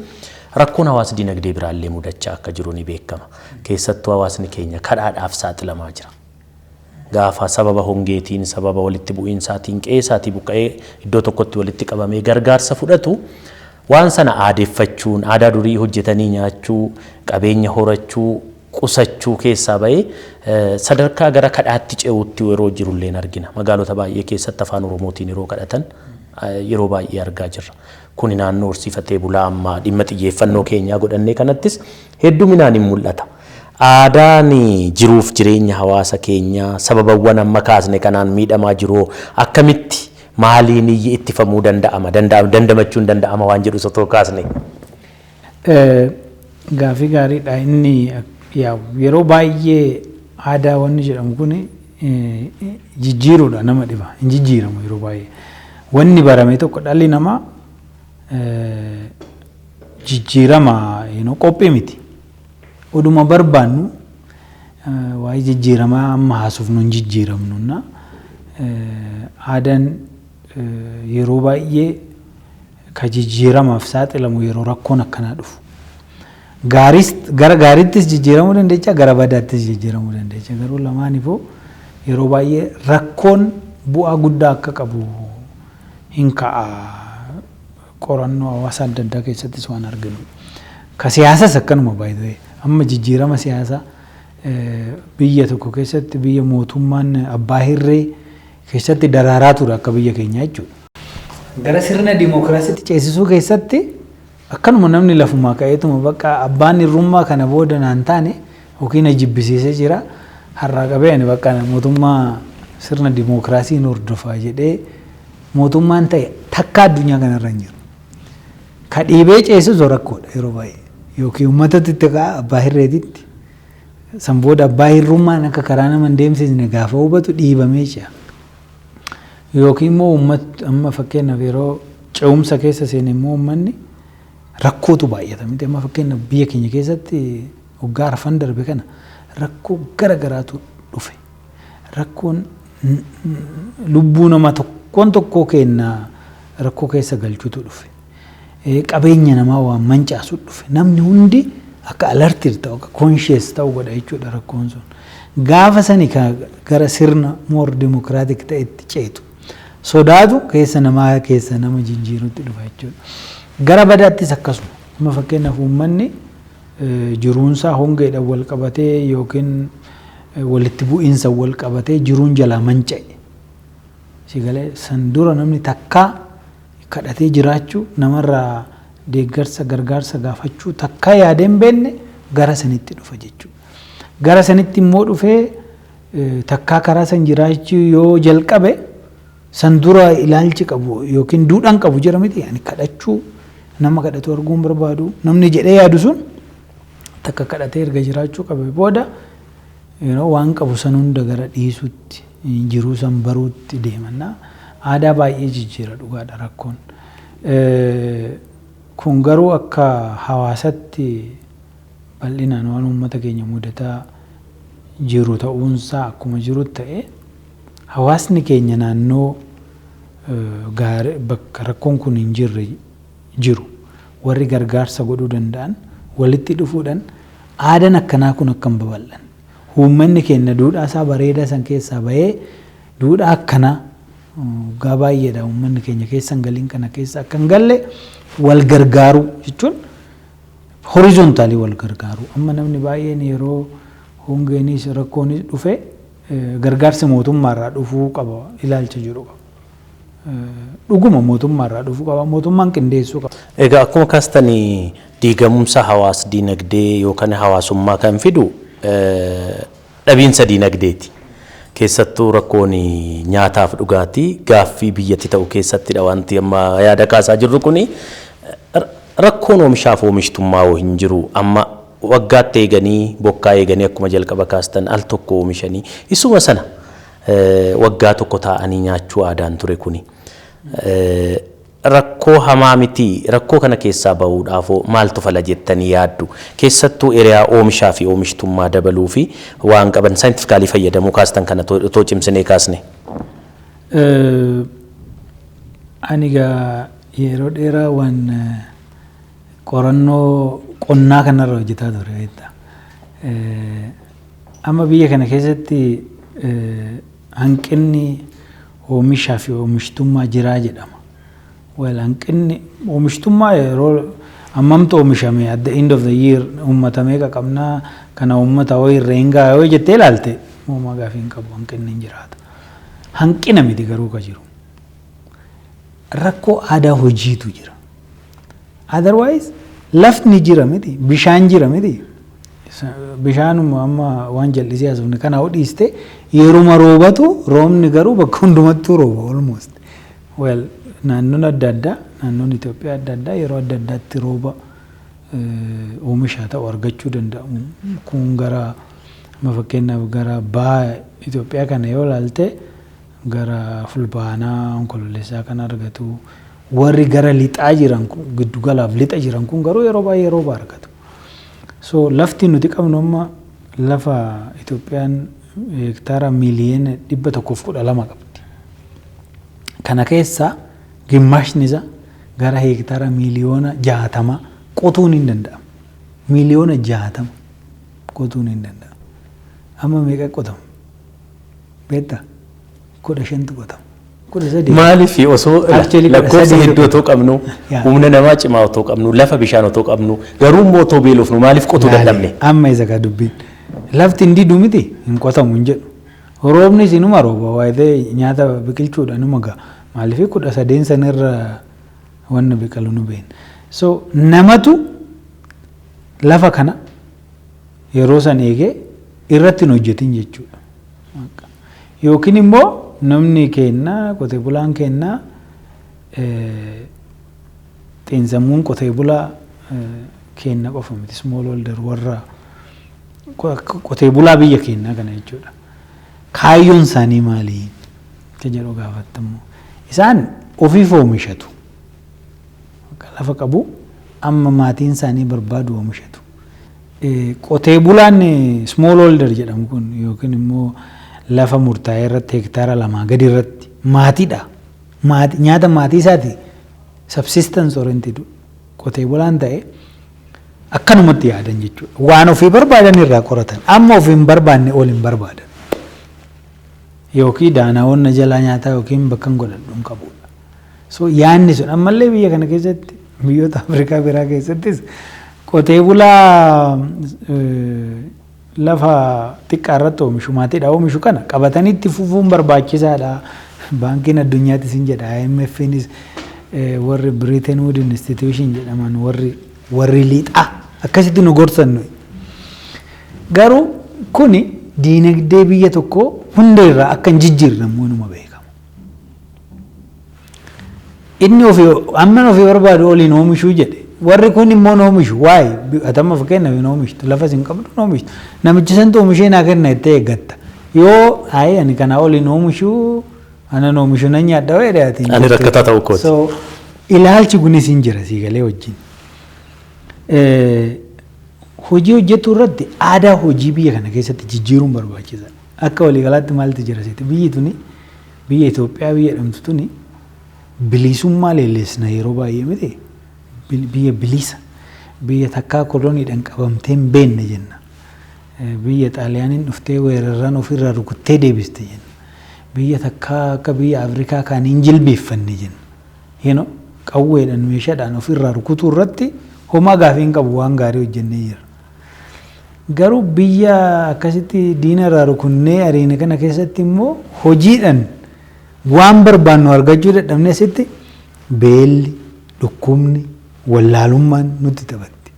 rakkoon hawaasa dinagdee biraallee mudachaa akka jiru ni beekama. Keessattuu hawaasni keenya kadhaadhaaf saaxilamaa jira. Gaafa sababa hongeetiin sababa walitti bu'iinsaatiin qe'ee isaatii buqqa'ee iddoo tokkotti walitti qabamee gargaarsa fudhatu waan sana aadeeffachuun aadaa durii hojjetanii nyaachuu qabeenya horachuu qusachuu keessaa bahee sadarkaa gara kadhaatti ce'uutti yeroo jirullee argina. Magaalota baay'ee keessatti afaan Oromootiin yeroo kadhatan yeroo baay'ee argaa jirra. Kuni naannoo horsiifatee bulaa amma dhimma xiyyeeffannoo keenyaa godhannee kanattis hedduminaan hin mul'ata. Aadaan jiruuf jireenya hawaasa keenyaa sababawwan amma kaasne kanaan miidhamaa jiru akkamitti maaliin ittifamuu danda'ama dandamachuun danda'ama waan jedhu sotoo kaasne. Gaafii gaariidha inni yeroo baay'ee aadaa wanni jedhamu kun jijjiiruudha nama dhiba hin jijjiiramu yeroo baay'ee wanni barame tokko dhalli namaa jijjiirama qophii miti oduma barbaannu waa'ee jijjiiramaa amma haasofnu hin jijjiiramnunna aadaan yeroo baay'ee ka jijjiiramaaf saaxilamu yeroo rakkoon akkanaa dhufu. Gara gaariittis jijjiiramuu dandeecha gara badaattis jijjiiramuu dandeecha garuu lamaanifuu yeroo baay'ee rakkoon bu'aa guddaa akka qabu hin ka'a qorannoo hawaasa adda addaa keessattis waan arginu. Ka siyaasas akkanuma baay'ee amma jijjiirama siyaasaa biyya tokko keessatti biyya mootummaan abbaa hirree keessatti daraaraa ture akka biyya keenyaa jechuudha. Gara sirna dimookiraasiitti ceesisuu keessatti akkanuma namni lafumaa ka'eetuma bakka abbaan hirrummaa kana booda naan taane yookiin jibbisiisee jira har'aa qabee ani bakka mootummaa sirna dimookiraasiin hordofaa jedhee mootummaan ta'e takka addunyaa kanarra hin jiru. Ka dhiibee ceesisu rakkoodha yeroo baay'ee yookiin uummatatti itti ka'a abbaa hirreetitti san booda abbaa hirrummaan akka karaa nama hin deemsisne gaafa hubatu dhiibamee ce'a. Yookiin immoo uummata amma fakkeenyaaf yeroo ce'umsa keessa seene immoo uummanni rakkootu baay'ata miti amma fakkeenyaaf biyya keenya keessatti waggaa arfan darbe kana rakkoo gara garaatu dhufe. Rakkoon lubbuu nama tokkoo kennaa rakkoo keessa galchuutu dhufe. Qabeenya namaa waan mancaasu dhufe. Namni hundi akka alartiir ta'u akka koonshees ta'u godha jechuudha rakkoon sun. Gaafa sani gara sirna moor dimokiraatik ta'etti ceetu. Sodaatu keessa namaa keessa nama jijjiirutti dhufa jechuudha. Gara badaattis akkasuma. Amma fakkeenyaaf uummanni jiruunsaa hongeedhaan wal qabatee yookiin walitti bu'iinsa wal qabatee jiruun jalaa manca'e. Sigalee san dura namni takkaa kadhatee jiraachuu namarraa deeggarsa gargaarsa gaafachuu takkaa yaadeen beenne gara sanitti dhufa jechuudha. Gara sanitti immoo dhufee takkaa karaa san jiraachuu yoo jalqabe san dura ilaalchi qabu yookiin duudhaan qabu jira miti yaani kadhachuu nama kadhatu arguun barbaadu namni jedhee yaadu sun takka kadhatee erga jiraachuu qabe booda waan qabu san hunda gara dhiisutti jiruu san baruutti deemannaa aadaa baay'ee jijjiira dhugaadha rakkoon. Kun garuu akka hawaasatti bal'inaan waan uummata keenya mudataa jiru ta'uunsaa akkuma jiru ta'e hawaasni keenya naannoo bakka rakkoon kun hin jirre jiru warri gargaarsa godhuu danda'an walitti dhufuudhaan aadaan akkanaa kun akka hin babal'anne uummanni keenya duudhaa isaa bareedaa san keessaa bahee duudhaa akkanaa gabaayyeedha uummanni keenya keessa galiin kana keessa akka hin galle wal gargaaru jechuun horizontaalii wal gargaaru. Amma namni baay'een yeroo hongeenis rakkoonis dhufe gargaarsi mootummaarraa dhufuu qaba ilaalcha jiru qaba. Dhuguma mootummaarraa dhufuu qaba, mootummaan qindeessuu qaba. Egaa akkuma kaastanii diigamumsa hawaas diinagdee yookaan hawaasummaa kan fidu dhabiinsa diinagdeeti. Keessattuu rakkoon nyaataaf dhugaatii gaaffii biyyatti ta'u keessattidha wanti amma yaada kaasaa jirru kuni. Rakkoon oomishaaf oomishtummaa hin jiru amma waggaatti eeganii bokkaa eeganii akkuma jalqaba kaastan al tokko oomishanii isuma sana waggaa tokko taa'anii nyaachuu aadaan ture kuni. Rakkoo hamaa miti. Rakkoo kana keessaa bahuudhaaf maaltu fala jettanii yaaddu? Keessattuu eriyaa oomishaa fi oomishtummaa dabaluu fi waan qaban saayintifikaalii fayyadamuu kaastan kana otoo cimsinee kaasne. Ani gaa yeroo dheeraa waan qorannoo qonnaa kanarra hojjetaa ture. Amma biyya kana keessatti hanqinni oomishaa fi oomishtummaa jiraa jedhama. Well, hanqinni oomishtummaa yeroo ammamtu oomishame at the end of the year uummata meeqa qabnaa kana uummata wayii irra hin gahaa yoo jettee ilaalte uumaa gaafii hin qabu hanqinni hin jiraata. Hanqina miti garuu ka jiru. Rakkoo aadaa hojiitu jira. Otherwise lafni jira miti, bishaan jira miti. Bishaanuma amma waan jallisee asumni kana hodhiiste yeruma roobatu roobni garuu bakka hundumattuu rooba almost. Well, naannoon adda addaa naannoon Itoophiyaa adda addaa yeroo adda addaatti rooba oomishaa ta'u argachuu danda'u. Kun gara fakkeenyaaf gara baha Itoophiyaa kana yoo ilaalte gara fulbaanaa onkololeessaa kan argatu. Warri gara lixaa jiran giddugalaaf lixa jiran kun garuu yeroo baay'ee rooba argatu. So lafti nuti qabnu amma lafa Itoophiyaan hektaara miiliyoona 112 qabdi. Kana keessaa gimmaashni isaa gara hektaara miiliyoona 60 qotuun hin danda'amu. Miiliyoona 60 qotuun hin danda'amu. Amma meeqa qotamu? Beektaa? 15 qotamu. Maaliif osoo lakkoofsa hedduu otoo qabnu humna namaa cimaa otoo qabnu lafa bishaan otoo qabnu garuu immoo otoo beelofnu maaliif qotuu dadhabne? Amma isa ka dubbiin lafti hin didu miti hin qotamu hin jedhu. Roobnis inuma rooba waayitee nyaata biqilchuudha numa ga'a. Maaliif 13 sanirra wanna biqilu nu beekna. So namatu lafa kana yeroo san eegee irratti hin hojjetin jechuudha. Yookiin immoo namni kennaa qotee bulaan kennaa xiinsammuun qotee bulaa kenna qofa miti small holder warra qotee bulaa biyya kennaa kana jechuudha. Kaayyoon isaanii maali? Ka jedhu gaafattamu. Isaan ofiif oomishatu. Lafa qabu amma maatiin isaanii barbaadu oomishatu. Qotee bulaan small holder jedhamu kun yookiin immoo lafa murtaa'e irratti hektaara 2 gadi irratti maatiidha. Nyaata maatii isaati subsistence oriented qotee bulaan ta'e akkanumatti yaadan jechuudha. Waan ofii barbaadan irraa qoratan amma ofii hin barbaanne ol hin barbaadan. Yookiin daanaawwan jalaa nyaataa yookiin bakka hin godhadhu hin qabudha. So yaanni sun ammallee biyya kana keessatti biyyoota Afrikaa biraa keessattis qotee bulaa lafa xiqqaa irratti oomishu maatiidha oomishu kana qabatanii itti fufuun barbaachisaadha. Baankiin addunyaattis hin jedha IMF'nis warri Britain Wood Institution jedhaman warri liixaa akkasitti nu gorsan. Garuu kuni diinagdee biyya tokko hunda irraa akka hin jijjiirramu numa beekamu. Inni amma ofii barbaadu oliin oomishuu jedhe. Warri kun immoo oomishu waa'ee atama fakkeenyaaf hin oomishtu lafa hin qabdu oomishtu namichi santu oomishee naa kenna itti eeggatta yoo ani kana oliin oomishu anan oomishu nan nyaadha waa'ee dhiyaatiin. Ani rakkataa ta'uu kooti. So ilaalchi kunis hin jira siigalee wajjin. Hojii hojjetu irratti aadaa hojii biyya kana keessatti jijjiiruun barbaachisaadha. Akka waliigalaatti maaltu jira seeti biyyi tuni biyya Itoophiyaa biyya jedhamtu tuni bilisummaa leellisna yeroo baay'ee miti. Biyya bilisa biyya takkaa koloniidhaan qabamtee hin beenne jenna. Biyya Xaaliyaaniin dhuftee weeraraan ofirraa rukuttee deebiste jenna. biyya takkaa akka biyya Afrikaa kaan hin jilbeeffanne jenna. Qawweedhaan meeshaadhaan ofirraa rukutuu irratti homaa gaafii hin qabu waan gaarii hojjennee jira. Garuu biyya akkasitti diina irraa rukunnee ariine kana keessatti immoo hojiidhaan waan barbaannu argachuu dadhabne asitti beelli, dhukkubni, wallaalummaan nutti taphatti.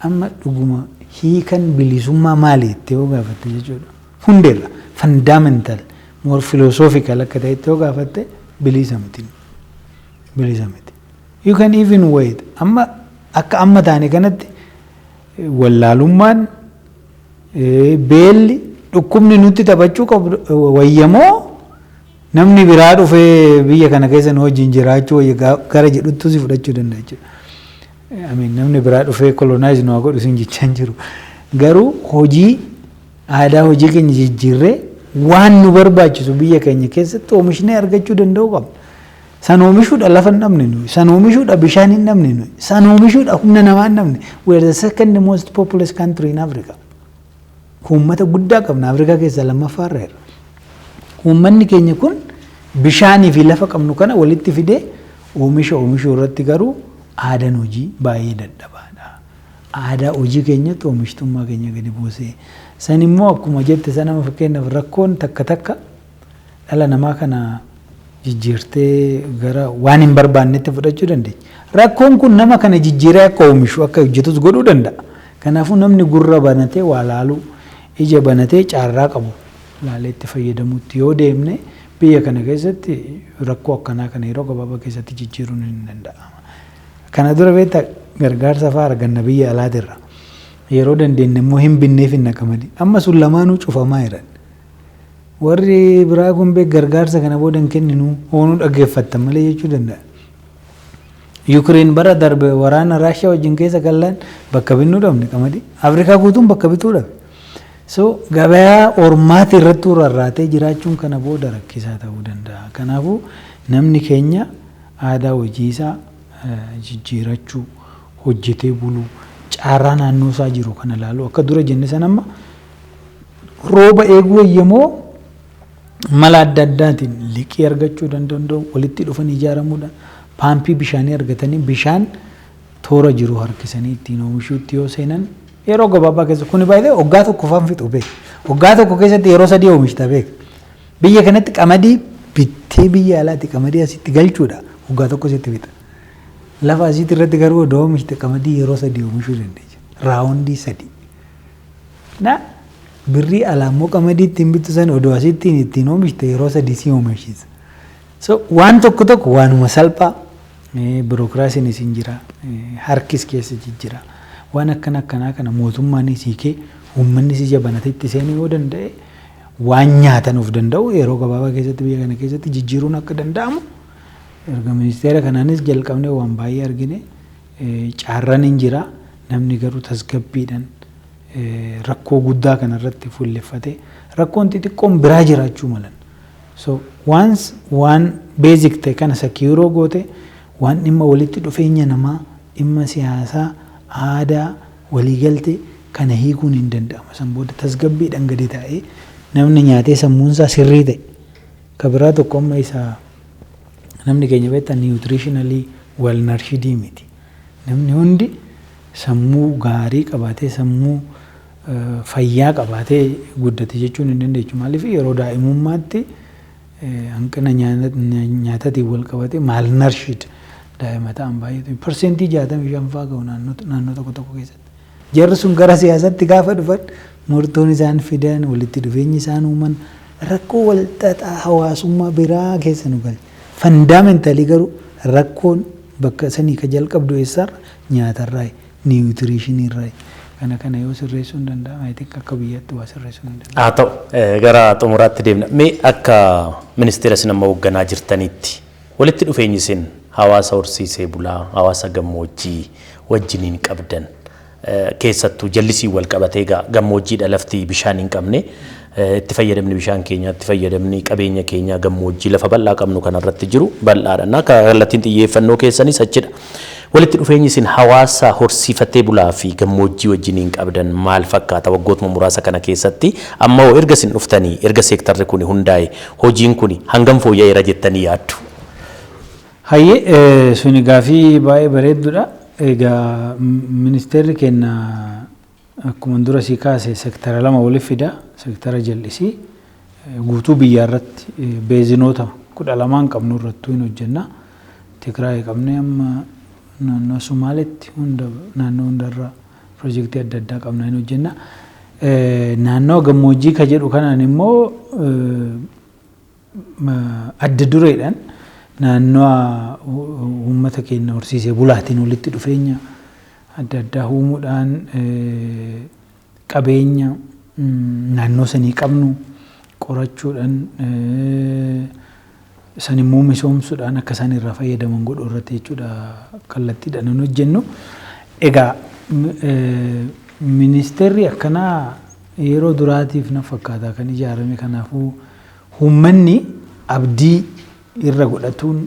Amma dhuguma hiikan bilisummaa maali jettee yoo gaafatte jechuudha. Hundeerra fundamental more philosophical akka ta'etti yoo gaafatte bilisa miti. You can even wait. Amma akka amma taane kanatti wallaalummaan beelli dhukkubni nutti taphachuu qabu wayyamoo namni biraa dhufee biyya kana keessa nu wajjin jiraachuu gara jedhutti si fudhachuu danda'a jechuudha. Namni biraa dhufee colonize nu haa godhu sin jechaan jiru. Garuu hojii aadaa hojii keenya jijjiirree waan nu barbaachisu biyya keenya keessatti oomishnee argachuu danda'uu qabna. San oomishuudha lafa hin dhabne nuyi. San oomishuudha bishaan hin dhabne nuyi. San oomishuudha humna namaa hin dhabne. We are the second most populous country in Africa. Uummata guddaa qabna Afrikaa keessaa lammaffaarra jira. Uummanni keenya kun bishaanii fi lafa qabnu kana walitti fidee oomishuu irratti garuu aadaan hojii baay'ee dadhabaadha. Aadaa hojii keenyatti oomishtummaa keenya gadi buusee. San immoo akkuma jette sana fakkeenyaaf rakkoon takka dhala namaa kana jijjiirtee gara waan hin barbaannetti fudhachuu dandeenya. Rakkoon kun nama kana jijjiiree akka oomishu akka hojjetus godhuu danda'a. Kanaafuu namni gurra banatee waa laaluu ija banatee caarraa qabu laalee itti fayyadamuutti yoo deemne biyya kana keessatti rakkoo akkanaa kana yeroo gabaabaa keessatti jijjiiruun hin danda'ama. Kana dura beektaa gargaarsa fa'aa arganna biyya alaatirra. Yeroo dandeenye immoo hin binneef hin naqamani. Amma sun lamaanuu cufamaa jiran. Warri biraa kun gargaarsa kana booda hin kenninu oonuu dhaggeeffattan malee jechuu danda'a. Yuukireen bara darbe waraana Raashiyaa wajjin keessa gallaan bakka binnuu dhabne qamadii. Afrikaa guutuun bakka bituu dhabe. So gabayaa ormaati irratti rarraatee jiraachuun kana booda rakkisaa ta'uu danda'a. Kanaafuu namni keenya aadaa hojii isaa jijjiirachuu, hojjetee buluu, caarraa naannoo isaa jiru kana ilaaluu akka dura jenne san amma rooba eeguu wayyamoo mala adda addaatiin liqii argachuu danda'u walitti dhufanii ijaaramuudhaan paampii bishaanii argatanii bishaan toora jiru harkisanii ittiin oomishuutti yoo seenan yeroo gabaabaa keessa kuni baay'ee waggaa tokko faan fixu beek. Waggaa tokko keessatti yeroo 3 oomishta beek. Biyya kanatti qamadii bittee biyya alaatti qamadii asitti galchuudha waggaa tokko sitti fixa. Lafa asitti irratti garuu odoo oomishte qamadii yeroo 3 oomishuu dandeenya. Raawundii 3. Na birrii alaammoo qamadii ittiin bittu san odoo asitti ittiin oomishte yeroo 3 si oomishisa. So waan tokko waanuma salphaa birookiraasiin isin jira harkis keessa jijjira. Waan akkanaa kana mootummaan siikee uummanni si jabanatee itti seenuu yoo danda'e waan nyaatan of danda'u yeroo gabaabaa keessatti biyya kana keessatti jijjiiruun akka danda'amu erga ministeera kanaanis jalqabnee waan baay'ee argine caarraan hin jira namni garuu tasgabbiidhaan rakkoo guddaa kanarratti fuulleffatee rakkoon xixiqqoon biraa jiraachuu malan. So once waan basic ta'e kana secure goote waan dhimma walitti dhufeenya namaa dhimma siyaasaa aadaa waliigaltee kana hiikuun hin danda'amu. San booda tasgabbiidhaan gadi taa'ee namni nyaatee sammuunsaa sirrii ta'e kabiraa tokko amma isaa namni keenya beektan nutritionally well nourished miti. Namni hundi sammuu gaarii qabaatee sammuu fayyaa qabaatee guddate jechuun hin dandeechu. Maaliif yeroo daa'imummaatti hanqina nyaataatiin wal qabate malnourished daa'ima ta'an baay'eetu parsentii 65 fa'aa ga'u naannoo tokko keessatti. Jarri sun gara siyaasaatti gaafa dhufan murtoon isaan fidan walitti dhufeenyi isaan uuman rakkoo walxaxaa hawaasummaa biraa keessa nu galche. Fundamentalii garuu rakkoon bakka sanii ka jalqabdu eessaarra nyaatarraa niwutiriishiniirraa kana yoo sirreessuun danda'ama akka biyyaatti waa sirreessuun danda'ama. Haa ta'u gara xumuraatti deemna. Mee akka ministeera isin amma hoogganaa jirtanitti walitti dhufeenyi isin hawaasa horsiisee bulaa hawaasa gammoojjii wajjiniin qabdan keessattuu jallisii wal qabatee gammoojjiidha lafti bishaan hin qabne itti fayyadamni bishaan keenya itti fayyadamni qabeenya keenya gammoojjii lafa bal'aa qabnu kanarratti jiru bal'aadha. Kallattiin xiyyeeffannoo keessanis achidha. Walitti dhufeenyi isin hawaasa horsiifatee bulaa fi gammoojjii wajjiniin qabdan maal fakkaata waggootuma muraasa kana keessatti amma erga isin dhuftanii erga seektarri kun hundaa'e hojiin kun hangam fooyya'eera jettanii yaaddu? Hayyee suni gaafii baay'ee bareedduudha. Egaa ministeerri keenya akkuma dura sii kaase seektara lama waliif fida. Seektara jallisii guutuu biyyaa irratti beezinoota 12 qabnu irrattuu hin hojjenna. Tigraay qabnee amma naannoo Somaaleetti naannoo hundarra piroojeektii adda addaa qabna hin hojjenna. Naannoo gammoojjii ka jedhu kanaan immoo adda dureedhaan naannoo uummata keenya horsiisee bulaatiin walitti dhufeenya adda addaa uumuudhaan qabeenya naannoo sanii qabnu qorachuudhaan san immoo misoomsuudhaan akka isaan irraa fayyadaman godhuu irratti jechuudha kallattiidhaan hin hojjennu. Egaa ministeerri akkanaa yeroo duraatiif na fakkaata kan ijaarame kanaafuu uummanni abdii irra godhatuun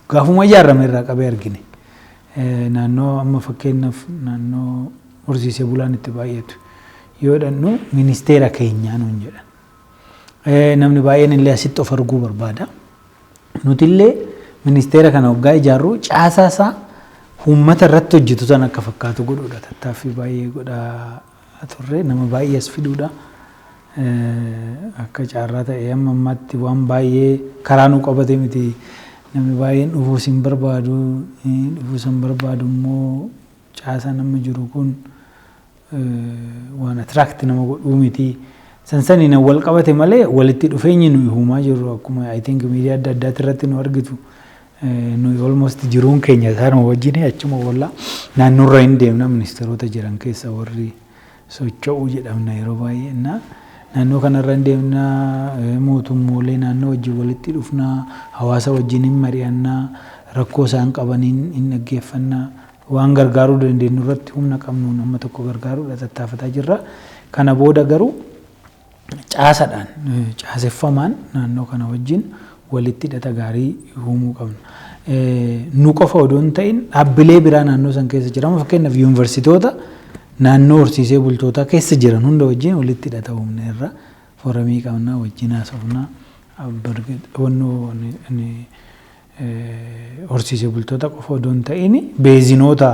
gaafuma ijaarame irraa qabee argine. Naannoo amma fakkeenyaaf naannoo horsiisee bulaan itti baay'atu yoo dhannu ministeera keenyaa nuun jedhan. Namni baay'een illee asitti of arguu barbaada. Nuti illee ministeera kana waggaa ijaarru caasaa isaa uummata irratti hojjetu san akka fakkaatu godhuudha. Tattaaffii baay'ee godhaa turre nama baay'ee as fiduudha. Akka caarraa ta'e amma ammaatti waan baay'ee karaa nu qabate miti. Namni baay'een dhufuu sin barbaadu dhufuu san barbaadu immoo caasaa nama jiru kun waan atiraakti nama godhuu miti. Sansaniin wal qabate malee walitti dhufeenyi nuyi uumaa jirru akkuma I think miidiyaa adda addaati irratti nu argitu nuyi almost jiruun keenya isaanuma wajjin achuma walla naannoorra hin deemna ministeerota jiran keessa warri socho'uu jedhamna yeroo baay'ee naannoo kanarra hin deemna mootummoolee naannoo wajjin walitti dhufna hawaasa wajjin hin mari'anna rakkoo isaan qabaniin hin dhaggeeffanna waan gargaaruu dandeenyu irratti humna qabnu nama tokko gargaaruudha tattaafataa jirra. Kana booda garuu caasadhaan caaseffamaan naannoo kana wajjin walitti hidhata gaarii uumuu qabna. Nu qofa odoo hin ta'in dhaabbilee biraa naannoo san keessa jiran fakkeenyaaf yuunivarsiitoota naannoo horsiisee bultootaa keessa jiran hunda wajjin walitti hidhata uumne irra foramii qabna wajjin haasofna wannoo horsiisee bultoota qofa odoo hin ta'in beezinoota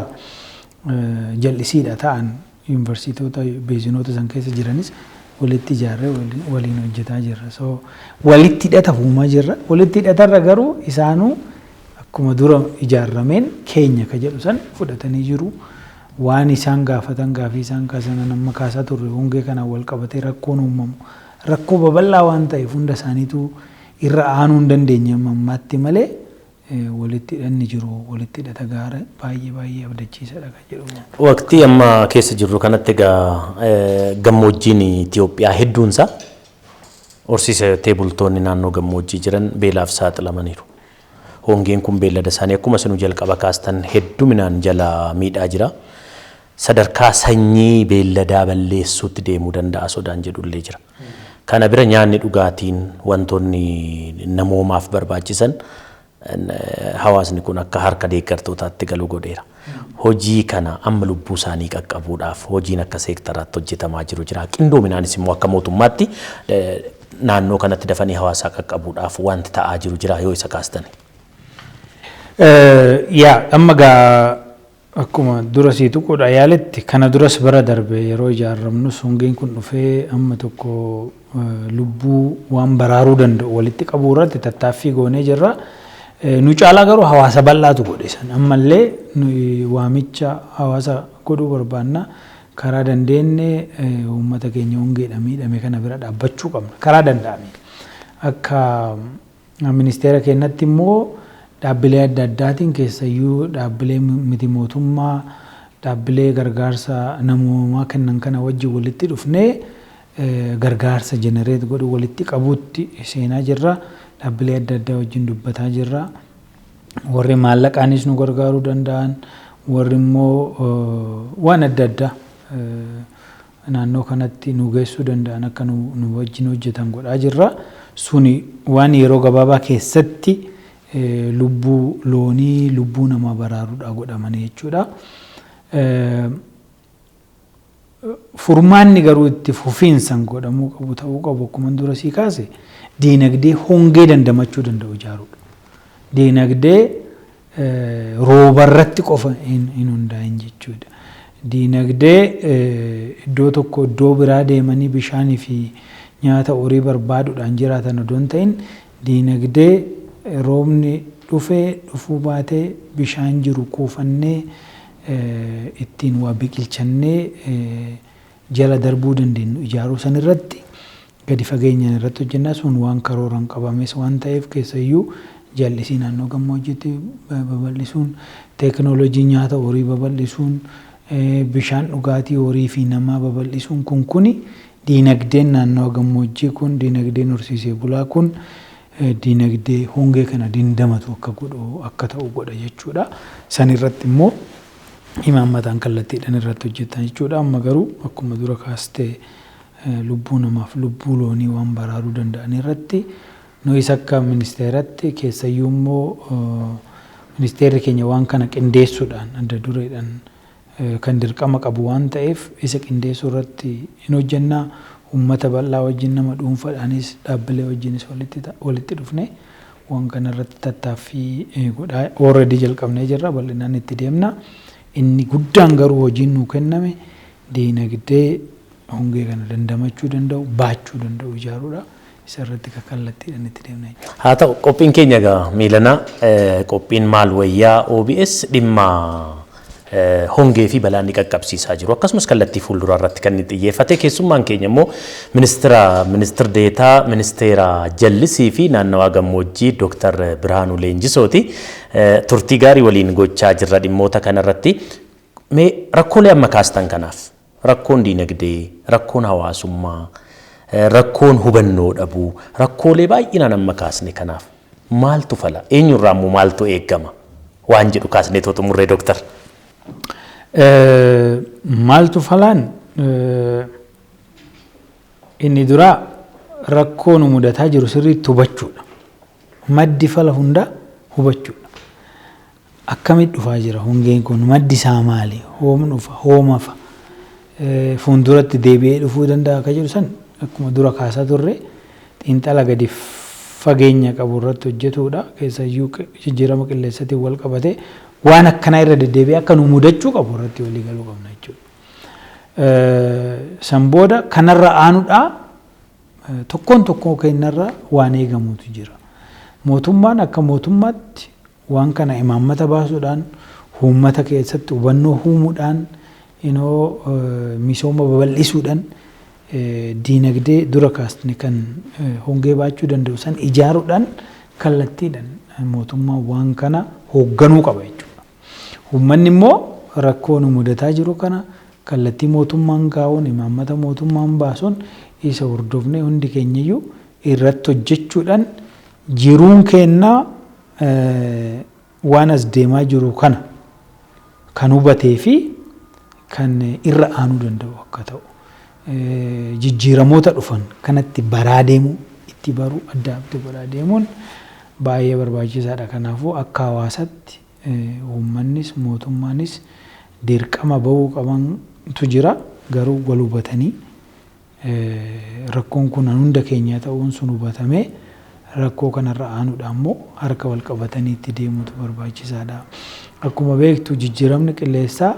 jallisiidha ta'an yuunivarsiitoota beezinoota san keessa jiranis walitti ijaarree waliin hojjetaa jirra. So walitti hidhata uumaa jirra. Walitti hidhatarra garuu isaanuu akkuma dura ijaarrameen keenya ka jedhu san fudhatanii jiru. Waan isaan gaafatan gaafii isaan kaasan amma kaasaa turre hongee kanaan wal qabatee rakkoon uumamu. Rakkoo babal'aa waan ta'eef hunda isaaniitu irra aanuu hin dandeenye ammaatti malee walitti hidhanni jiru walitti hidhata gaara baay'ee abdachiisaadha kan jedhu. Waqtii amma keessa jirru kanatti egaa gammoojjiin Itoophiyaa hedduunsaa horsiisee bultoonni naannoo gammoojjii jiran beelaaf saaxilamaniiru. Hongeen kun beellada isaanii akkuma isin jalqaba kaastan hedduminaan jala miidhaa jira. Sadarkaa sanyii beelladaa balleessuutti deemuu danda'a sodaan jedhullee jira. Kana bira nyaanni dhugaatiin wantoonni namoomaaf barbaachisan hawaasni kun akka harka deeggartootaatti galuu godheera. Hojii kana amma lubbuu isaanii qaqqabuudhaaf hojiin akka seektaraatti hojjetamaa jiru jira. Qindoominaanis immoo akka mootummaatti naannoo kanatti dafanii hawaasaa qaqqabuudhaaf wanti ta'aa jiru jira yoo isa kaastani. Amma gaa akkuma dura sii tuquudha yaaletti kana duras bara darbe yeroo ijaarramnus hongeen kun dhufee amma tokko lubbuu waan baraaruu danda'u walitti qabuu irratti tattaaffii goonee jirra. Nu caalaa garuu hawaasa bal'aatu godhe san ammallee waamicha hawaasa godhuu barbaanna karaa dandeenye uummata keenya hongeedha miidhame kana bira dhaabbachuu qabna karaa danda'ame. Akka ministeera keenyatti immoo dhaabbilee adda addaatiin keessayyuu dhaabbilee miti mootummaa dhaabbilee gargaarsa namoomaa kennan kana wajjin walitti dhufnee gargaarsa jenereet godhu walitti qabuutti seenaa jirra. Dhaabbilee adda addaa wajjin dubbataa jirra. Warri maallaqaanis nu gargaaruu danda'an warri immoo waan adda addaa naannoo kanatti nu geessuu danda'an akka nu wajjin hojjetan godhaa jirra. Suni waan yeroo gabaabaa keessatti lubbuu loonii lubbuu namaa baraaruudhaa godhamanii jechuudha. Furmaanni garuu itti fufiinsan godhamuu qabu ta'uu qabu akkuma dura sii kaase diinagdee hongee dandamachuu danda'u ijaaruudha. Diinagdee roobarratti qofa hin hundaa'in jechuudha. Diinagdee iddoo tokko iddoo biraa deemanii bishaanii fi nyaata horii barbaaduudhaan jiraatan odoo hin ta'in diinagdee roobni dhufuu baatee bishaan jiru kuufannee ittiin waa biqilchannee jala darbuu dandeenyu ijaaruu san irratti gadi fageenyaan irratti hojjennaa sun waan karooran qabames waan ta'eef keessayyuu jallisii naannoo gammoojjiitti babal'isuun teekinooloojii nyaata horii babal'isuun bishaan dhugaatii horii fi namaa babal'isuun kuni diinagdeen naannoo gammoojjii kun diinagdeen horsiisee bulaa kun diinagdee hongee kana dindamatu akka ta'u godha jechuudha. San irratti immoo imaammataan kallattiidhaan irratti hojjetan jechuudha. Amma garuu akkuma dura kaastee lubbuu namaaf lubbuu loonii waan baraaruu danda'an irratti nuyi akka ministeeratti keessayyuu immoo ministeerri keenya waan kana qindeessuudhaan adda dureedhaan kan dirqama qabu waan ta'eef isa qindeessuu irratti hin hojjennaa. Uummata bal'aa wajjin nama dhuunfaadhaanis dhaabbilee wajjinis walitti dhufne waan kana irratti tattaaffii godhaa already jalqabnee jirra bal'inaan itti deemna. Inni guddaan garuu hojiin nuu kenname diinagdee hongee kana dandamachuu danda'u baachuu danda'u ijaaruudha. Isa irratti kallattiidhaan itti deemna. Haa ta'u qophiin keenya egaa miilanaa qophiin maal wayyaa OBS dhimma hongee fi balaa inni qaqqabsiisaa jiru akkasumas kallattii fuulduraa irratti kan inni xiyyeeffate keessummaan keenya immoo ministeera deetaa ministeera jallisii fi naannawaa gammoojjii Dr. Birhaanuu Leenjisooti. Turtii gaarii waliin gochaa jirra dhimmoota kanarratti. Mee rakkoolee amma kaastan kanaaf rakkoon diinagdee, rakkoon hawaasummaa, rakkoon hubannoo dhabuu, rakkoolee baay'inaan amma kaasne kanaaf maaltu fala? Eenyurraa immoo maaltu eeggama? Waan jedhu kaasnee xumurree Dooktar. Maaltu falaan inni duraa rakkoo nu mudataa jiru sirriitti hubachuudha. Maddi fala hunda hubachuudha. Akkamitti dhufaa jira hongeen kun maddi isaa maali? Hoom dhufa, hoomafa. Fuulduratti deebi'ee dhufuu danda'a akka jedhu san akkuma dura kaasaa turre xiinxala gadi fageenya qabu irratti hojjetuudha. Keessayyuu jijjiirama qilleensaatiin wal qabatee waan akkanaa irra deddeebi'ee akka nu mudachuu qabu irratti walii galuu qabna jechuudha. San booda kanarra aanuudhaa tokkoon keenyarra waan eegamutu jira. Mootummaan akka mootummaatti waan kana imaammata baasuudhaan uummata keessatti hubannoo uumuudhaan misooma babal'isuudhaan diinagdee dura kaasne kan hongee baachuu danda'u san ijaaruudhaan kallattiidhaan mootummaan waan kana hoogganuu qaba jechuudha. Uummanni immoo rakkoo nu mudataa jiru kana kallattii mootummaan kaa'uun imaammata mootummaan baasuun isa hordofnee hundi keenyayyuu irratti hojjechuudhaan jiruun kennaa waan as deemaa jiru kana kan hubatee fi kan irra aanuu danda'u akka ta'u jijjiiramoota dhufan kanatti baraa deemuu itti baruu adda adda baraa deemuun baay'ee barbaachisaadha. Kanaafuu akka hawaasaatti uummannis mootummaanis dirqama bahuu qabantu jira. Garuu wal hubatanii rakkoon kun hunda keenya ta'uun sun hubatamee rakkoo kanarra aanuudhaan immoo harka wal qabatanii itti deemuutu barbaachisaadha. Akkuma beektu jijjiiramni qilleensaa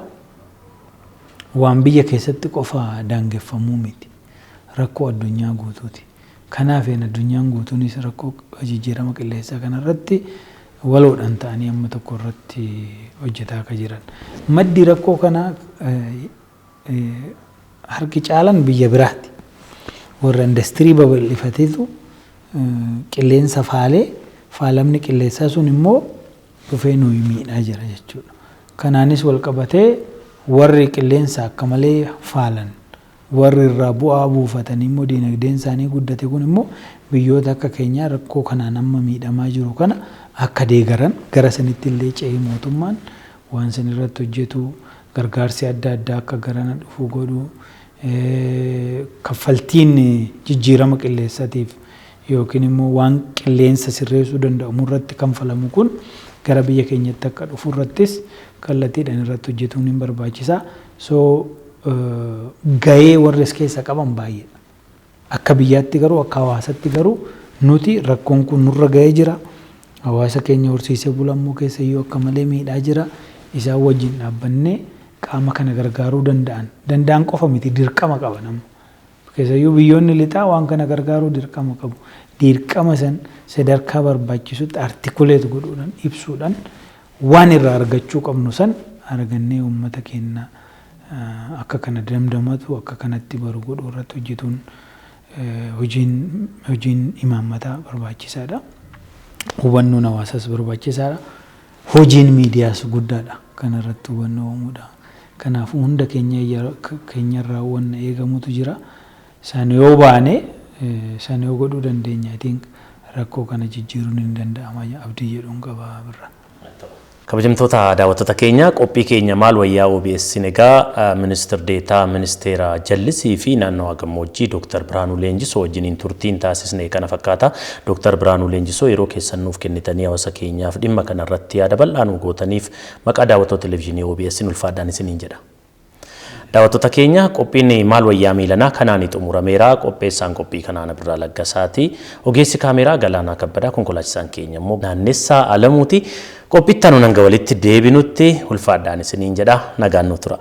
waan biyya keessatti qofa daangeffamuu miti. Rakkoo addunyaa guutuuti. Kanaaf addunyaan guutuunis rakkoo jijjiirama qilleensaa kanarratti waloodhaan ta'anii amma tokko irratti hojjetaa akka jiran. Maddi rakkoo kanaa harki caalan biyya biraati. Warra industirii babal'ifateetu qilleensa faalamni qilleensaa sun immoo dhufee nuyi miidhaa jira jechuudha. Kanaanis wal qabatee warri qilleensa akka malee faalan warri irraa bu'aa buufatanii immoo diinagdeen isaanii guddate kun immoo biyyoota akka keenyaa rakkoo kanaan amma miidhamaa jiru kana akka deegaran gara sanitti illee ce'ee mootummaan waan san irratti hojjetu gargaarsi adda addaa akka garana dhufu godhu kaffaltiin jijjiirama qilleensaatiif yookiin immoo waan qilleensa sirreessuu danda'amu irratti kan falamu kun gara biyya keenyatti akka dhufu irrattis kallattiidhaan irratti hojjetuun hin barbaachisa. So gahee warri as keessa qaban baay'ee. Akka biyyaatti garuu akka hawaasatti garuu nuti rakkoon kun nurra gahee jira. Hawaasa keenya horsiisee bulamuu keessa iyyuu akka malee miidhaa jira. Isaan wajjin dhaabbannee qaama kana gargaaruu danda'an qofa miti dirqama qaba nama. Keessayyuu biyyoonni lixaa waan kana gargaaruu dirqama qabu. Dirqama san sadarkaa barbaachisutti artikuleet godhuudhaan ibsuudhaan waan irraa argachuu qabnu san argannee uummata keenya akka kana damdamatu akka kanatti baru godhuu irratti hojjetuun hojiin imaammataa barbaachisaadha. Hubannoon hawaasaas barbaachisaadha. Hojiin miidiyaas guddaadha. Kana irratti hubannoo uumuudha. Kanaaf hunda keenyarraa waan eegamutu jira. San yoo baane san yoo godhuu dandeenya rakkoo kana jijjiiruun hin danda'ama abdii jedhuun qaba birra. Kabajamtoota daawwattoota keenya qophii keenya maal wayyaa OBS egaa ministeer deetaa ministeera jallisii fi naannoo gammoojjii Dr. Biraanuu Leenjisoo wajjiniin turtiin taasisne kana fakkaata. Dr. Biraanuu Leenjisoo yeroo keessan nuuf kennitanii hawaasa keenyaaf dhimma kana irratti yaada bal'aa nu gootaniif maqaa daawwattoota televezyiinii OBS ulfaadhaan isiniin jedha. Daawwattoota keenya qophiin maal wayyaa miilanaa kanaan xumurameera. Qopheessaan qophii kanaan Birraa Laggasaati. Ogeessi kaameeraa Galaanaa Kabbadaa, konkolaachisaan keenya immoo Naannessaa Alamuuti. Qophiitti aanu hanga walitti deebinutti ulfaadhaan isiniin jedha. Nagaan nu tura.